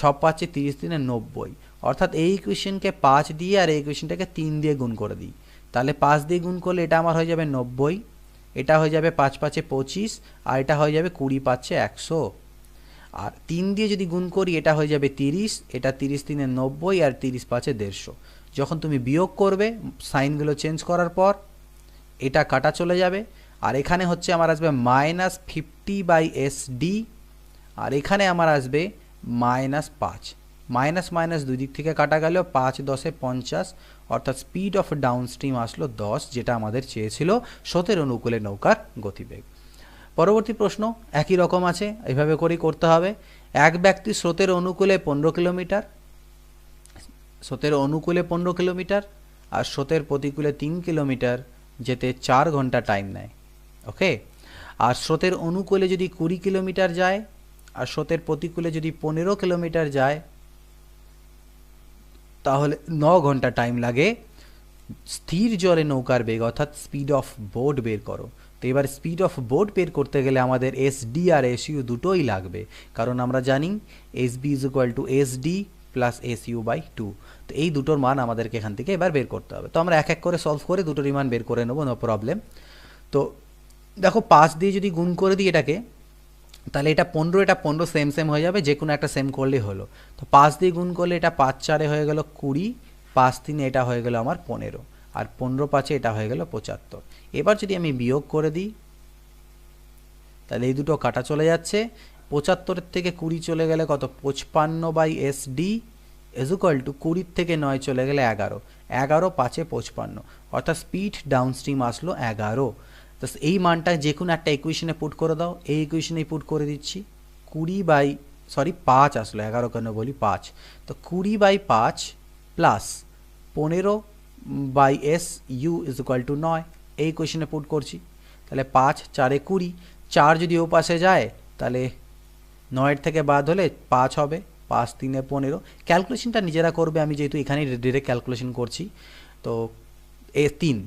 6 5 30 3 90। অর্থাৎ এই ইকুয়েশনকে 5 দিয়ে আর এই ইকুয়েশনটাকে 3 দিয়ে গুণ করে দিই, তাহলে 5 দিয়ে গুণ করলে এটা আমার হয়ে যাবে 90, এটা হয়ে যাবে 5 5 25, আর এটা হয়ে যাবে 20 5 100। আর 3 দিয়ে যদি গুণ করি এটা হয়ে যাবে 30, এটা 30 3 90, আর 30 5 150। যখন তুমি বিয়োগ করবে সাইনগুলো চেঞ্জ করার পর এটা কাটা চলে যাবে, আর এখানে হচ্ছে আমার আসবে -50/SD, আর এখানে আমার আসবে -5। মাইনাস মাইনাস দুই দিক থেকে কাটা গেল, 5 10 50, অর্থাৎ স্পিড অফ ডাউন স্ট্রিম আসলো 10, যেটা আমাদের চেয়েছিল স্রোতের অনুকূলে নৌকার গতিবেগ। পরবর্তী প্রশ্ন একই রকম আছে, এইভাবে করেই করতে হবে। এক ব্যক্তি স্রোতের অনুকূলে 15 কিলোমিটার, স্রোতের অনুকূলে 15 কিলোমিটার আর স্রোতের প্রতিকূলে 3 কিলোমিটার যেতে 4 ঘন্টা টাইম নেয়। ওকে, আর স্রোতের অনুকূলে যদি 20 কিলোমিটার যায় আর স্রোতের প্রতিকূলে যদি 15 কিলোমিটার যায়, তাহলে 9 ঘন্টা টাইম লাগে। স্থির জলে নৌকার বেগ অর্থাৎ স্পিড অফ বোট বের করো। তো এবার স্পিড অফ বোট বের করতে গেলে আমাদের SD আর SU দুটোই লাগবে, কারণ আমরা জানি SB = SD + SU/2। তো এই দুটোর মান আমাদেরকে এখান থেকে এবার বের করতে হবে। তো আমরা এক এক করে সলভ করে দুটোরই মান বের করে নেব, নো প্রবলেম। তো দেখো 5 দিয়ে যদি গুণ করে দিই এটাকে, তাহলে এটা 15, এটা 15 সেম সেম হয়ে যাবে, যে কোনো একটা সেম করলেই হলো। তো 5 দিয়ে গুণ করলে এটা 5 4 হয়ে গেল 20, 5 3 এটা হয়ে গেল আমার 15, আর 15 5 এটা হয়ে গেল 75। এবার যদি আমি বিয়োগ করে দিই তাহলে এই দুটো কাটা চলে যাচ্ছে। 75 থেকে 20 চলে গেলে কত? 55/SD = 20 থেকে 9 চলে গেলে 11, 11 5 55, অর্থাৎ স্পিড ডাউনস্ট্রিম আসলো 11। তো এই মানটা যে কোনো একটা ইকুয়েশনে পুট করে দাও, এই ইকুয়েশনেই পুট করে দিচ্ছি 5 আসলো, 11 কেন বলি 5, তো 20/5 plus 15/SU is equal two 9, এই ইকুয়েশনে পুট করছি। তাহলে 5 4 20, 4 যদি ও পাশে যায় তাহলে 9 থেকে বাদ হলে 5 হবে, 5 3 15। ক্যালকুলেশনটা নিজেরা করবে, আমি যেহেতু এখানেই ডিরেক্ট ক্যালকুলেশন করছি। তো 3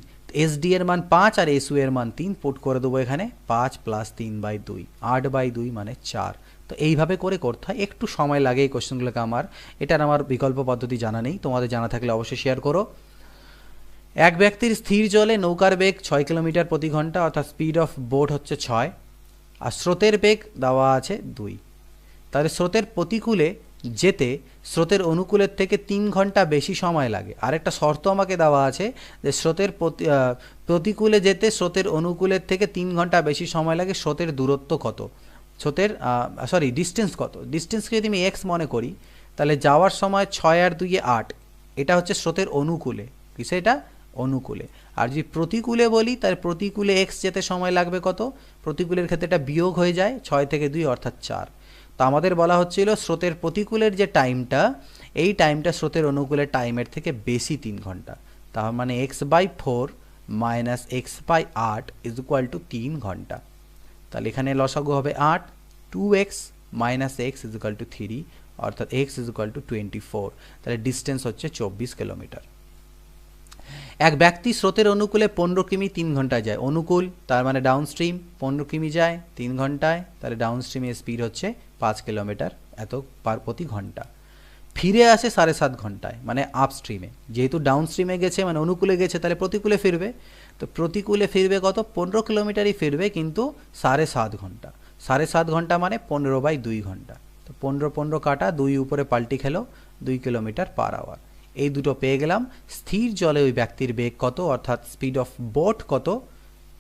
SD এর মান 5 আর SU এর মান 3 পুট করে দেবো এখানে, 5 প্লাস 3/2, 8/2 মানে 4। তো এইভাবে করে করতে হয়, একটু সময় লাগে এই কোশ্চেনগুলোকে আমার, এটার আমার বিকল্প পদ্ধতি জানা নেই, তোমাদের জানা থাকলে অবশ্যই শেয়ার করো। এক ব্যক্তির স্থির জলে নৌকার বেগ 6 কিলোমিটার প্রতি ঘন্টা, অর্থাৎ স্পিড অফ বোট হচ্ছে 6, আর স্রোতের বেগ দেওয়া আছে 2। তাহলে স্রোতের প্রতিকূলে যেতে স্রোতের অনুকূলের থেকে 3 ঘন্টা বেশি সময় লাগে। আরেকটা শর্ত আমাকে দেওয়া আছে যে স্রোতের প্রতিকূলে যেতে স্রোতের অনুকূলের থেকে 3 ঘন্টা বেশি সময় লাগে, স্রোতের দূরত্ব কত, স্রোতের ডিস্টেন্স কত। ডিস্টেন্সকে যদি আমি এক্স মনে করি তাহলে যাওয়ার সময় 6 আর 2 8, এটা হচ্ছে স্রোতের অনুকূলে, কিসে এটা অনুকূলে। আর যদি প্রতিকূলে বলি তাহলে প্রতিকূলে এক্স যেতে সময় লাগবে কত, প্রতিকূলের ক্ষেত্রে এটা বিয়োগ হয়ে যায় 6 থেকে 2 অর্থাৎ 4। তো আমাদের বলা হচ্ছিল স্রোতের প্রতিকূলের যে টাইমটা, এই টাইমটা স্রোতের অনুকূলের টাইমের থেকে বেশি 3 ঘন্টা, তার মানে x/4 minus x/8 is equal two 3 ঘন্টা। তাহলে এখানে লসাগু হবে 8, 2x minus x is equal two 3, অর্থাৎ x ইজ ইকুয়াল টু 24। তাহলে ডিস্টেন্স হচ্ছে 24 কিলোমিটার। এক ব্যক্তি স্রোতের অনুকূলে 15 কিমি 3 ঘন্টায় যায়, অনুকূল তার মানে ডাউন স্ট্রিম, 15 কিমি যায় 3 ঘন্টায়, তাহলে ডাউন স্ট্রিমের স্পিড হচ্ছে 5 কিলোমিটার এত প্রতি ঘন্টা। ফিরে আসে 7.5 ঘন্টায়, মানে আপ স্ট্রিমে, যেহেতু ডাউন স্ট্রিমে গেছে মানে অনুকূলে গেছে, তাহলে প্রতিকূলে ফিরবে। তো প্রতিকূলে ফিরবে কত, 15 কিলোমিটারই ফিরবে, কিন্তু 7.5 ঘন্টা। 7.5 ঘন্টা মানে 15/2 ঘন্টা। তো 15 কাটা, 2 উপরে পাল্টি খেলো, 2 কিলোমিটার পার আওয়ার। এই দুটো পেয়ে গেলাম। স্থির জলে ওই ব্যক্তির বেগ কত, অর্থাৎ স্পিড অফ বোট কত,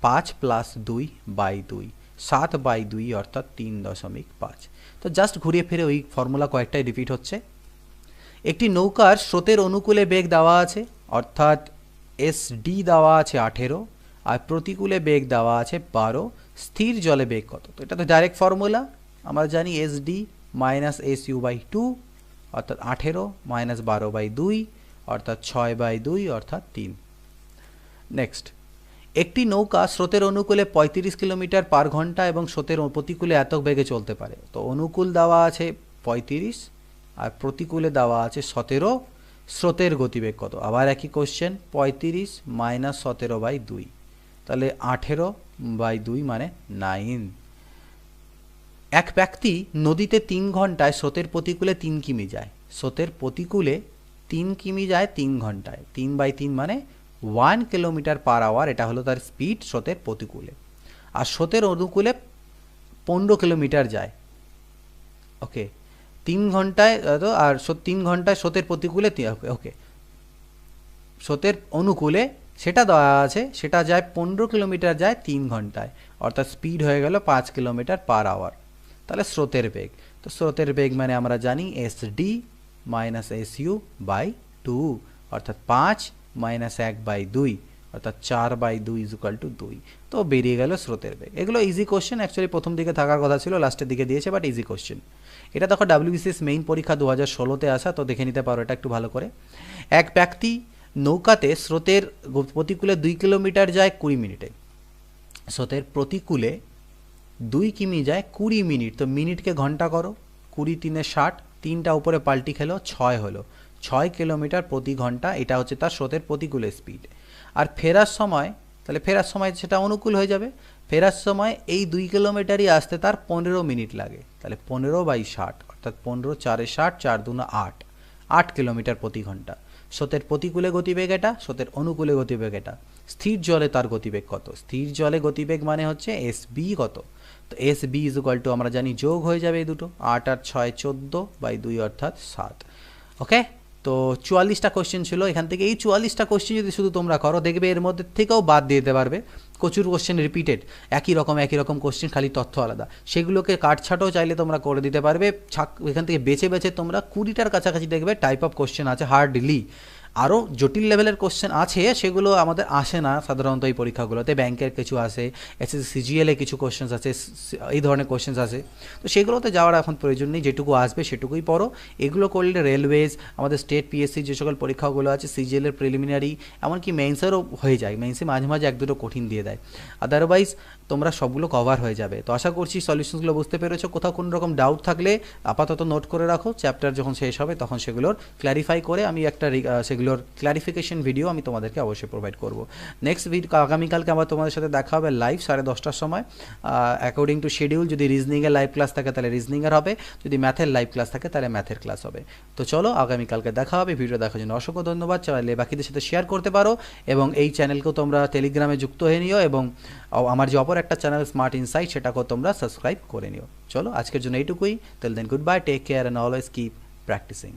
5 প্লাস 2/2, 7/2 অর্থাৎ 3.5। তো জাস্ট ঘুরিয়ে ফিরে ওই ফর্মুলা কয়েকটাই রিপিট হচ্ছে। একটি নৌকার স্রোতের অনুকূলে বেগ দেওয়া আছে, অর্থাৎ SD দেওয়া আছে 18, আর প্রতিকূলে বেগ দেওয়া আছে 12। স্থির জলে বেগ কত, তো এটা তো ডাইরেক্ট ফর্মুলা, আমরা জানি SD মাইনাস SU/2, অর্থাৎ 18 মাইনাস 12/2 অর্থাৎ 6/2 অর্থাৎ 3। নেক্সট, একটি নৌকা স্রোতের অনুকূলে 35 কিলোমিটার পার ঘন্টা এবং স্রোতের প্রতিকূলে এত বেগে চলতে পারে। তো অনুকূল দেওয়া আছে 35 আর প্রতিকূলে দেওয়া আছে 17, স্রোতের গতিবেগ কত, আবার একই কোশ্চেন, 35 মাইনাস 17/2, তাহলে 18/2 মানে 9। এক ব্যক্তি নদীতে 3 ঘন্টায় স্রোতের প্রতিকূলে 3 কিমি যায়, স্রোতের প্রতিকূলে 3 কিমি যায় 3 ঘন্টায়, 3/3 মানে 1 কিলোমিটার পার আওয়ার, এটা হলো তার স্পিড স্রোতের প্রতিকূলে। আর স্রোতের অনুকূলে 15 কিলোমিটার যায়, ওকে 3 ঘন্টায়, তো আর 3 ঘন্টায় স্রোতের প্রতিকূলে, ওকে স্রোতের অনুকূলে সেটা দেওয়া আছে, সেটা যায় 15 কিলোমিটার যায় 3 ঘন্টায়, অর্থাৎ স্পিড হয়ে গেল 5 কিলোমিটার পার আওয়ার। তাহলে স্রোতের বেগ, তো স্রোতের বেগ মানে আমরা জানি SD মাইনাস SU/2, অর্থাৎ 5 মাইনাস 1/2 অর্থাৎ 4/2 ইজ ইকুয়াল টু 2। তো বেরিয়ে গেল স্রোতের বেগ। এগুলো ইজি কোশ্চেন, অ্যাকচুয়ালি প্রথম দিকে থাকার কথা ছিল, লাস্টের দিকে দিয়েছে, বাট ইজি কোশ্চেন। এটা দেখো WBCS মেইন পরীক্ষা 2016-তে আসা, তো দেখে নিতে পারো এটা একটু ভালো করে। এক ব্যক্তি নৌকাতে স্রোতের প্রতিকূলে 2 কিলোমিটার যায় 20 মিনিটে, স্রোতের প্রতিকূলে 2 কিমি যায় 20 মিনিট, তো মিনিটকে ঘন্টা করো, 20 3 60, 3টা উপরে পাল্টি খেলো, 6 হলো, 6 কিলোমিটার প্রতি ঘন্টা, এটা হচ্ছে তার স্রোতের প্রতিকূলে স্পিড। আর ফেরার সময়, তাহলে ফেরার সময় সেটা অনুকূল হয়ে যাবে, ফেরার সময় এই 2 কিলোমিটারই আসতে তার 15 মিনিট লাগে, তাহলে 15/60 অর্থাৎ 15 4 60, 4 2 8, 8 কিলোমিটার প্রতি ঘন্টা। স্রোতের প্রতিকূলে গতিবেগ এটা, স্রোতের অনুকূলে গতিবেগ এটা। স্থির জলে তার গতিবেগ কত, স্থির জলে গতিবেগ মানে হচ্ছে SB কত, তো SB ইজ ইকুয়াল টু আমরা জানি যোগ হয়ে যাবে এই দুটো, 8 আর 6 14/2 অর্থাৎ 7। ওকে, তো 44টা কোশ্চেন ছিল এখান থেকে। এই 44টা কোশ্চেন যদি শুধু তোমরা করো, দেখবে এর মধ্যে থেকেও বাদ দিয়ে দিতে পারবে, প্রচুর কোশ্চেন রিপিটেড, একই রকম কোশ্চেন, খালি তথ্য আলাদা, সেগুলোকে কাটছাটও চাইলে তোমরা করে দিতে পারবে। এখান থেকে বেছে বেছে তোমরা 20টার কাছাকাছি দেখবে টাইপ অফ কোশ্চেন আছে হার্ডলি, আরও জটিল লেভেলের কোশ্চেন আছে, সেগুলো আমাদের আসে না সাধারণত এই পরীক্ষাগুলোতে। ব্যাংকের কিছু আসে, এসএসসি সিজিএলে কিছু কোশ্চেন্স আছে, এই ধরনের কোশ্চেন্স আছে। তো সেগুলোতে যাওয়ার এখন প্রয়োজন নেই, যেটুকু আসবে সেটুকুই পড়ো। এগুলো করলে রেলওয়েজ, আমাদের স্টেট পিএসসি যে সকল পরীক্ষাগুলো আছে, সিজিএলের প্রিলিমিনারি, এমনকি মেন্সেরও হয়ে যায়। মেন্সে মাঝে মাঝে এক দুটো কঠিন দিয়ে দেয়, আদারওয়াইজ তোমরা সবগুলো কভার হয়ে যাবে। তো আশা করছি সলিউশনসগুলো বুঝতে পেরেছো। কোথাও কোনো রকম ডাউট থাকলে আপাতত নোট করে রাখো, চ্যাপ্টার যখন শেষ হবে তখন সেগুলোর ক্ল্যারিফাই করে আমি একটা সেগুলোর ক্ল্যারিফিকেশন ভিডিও আমি তোমাদেরকে অবশ্যই প্রোভাইড করব। নেক্সট ভিডিও আগামীকালকে আবার তোমাদের সাথে দেখা হবে লাইভ 10:30টার সময়, অ্যাকর্ডিং টু শিডিউল। যদি রিজনিংয়ের লাইভ ক্লাস থাকে তাহলে রিজনিংয়ের হবে, যদি ম্যাথের লাইভ ক্লাস থাকে তাহলে ম্যাথের ক্লাস হবে। তো চলো আগামীকালকে দেখা হবে। ভিডিও দেখার জন্য অসংখ্য ধন্যবাদ। চাইলে বাকিদের সাথে শেয়ার করতে পারো, এবং এই চ্যানেলকেও তোমরা টেলিগ্রামে যুক্ত হয়ে নিও, এবং আমার যে অপর একটা চ্যানেল স্মার্ট ইনসাইট সেটাকেও তোমরা সাবস্ক্রাইব করে নিও। চলো আজকের জন্য এইটুকুই। Till then good bye, take care and always keep practising.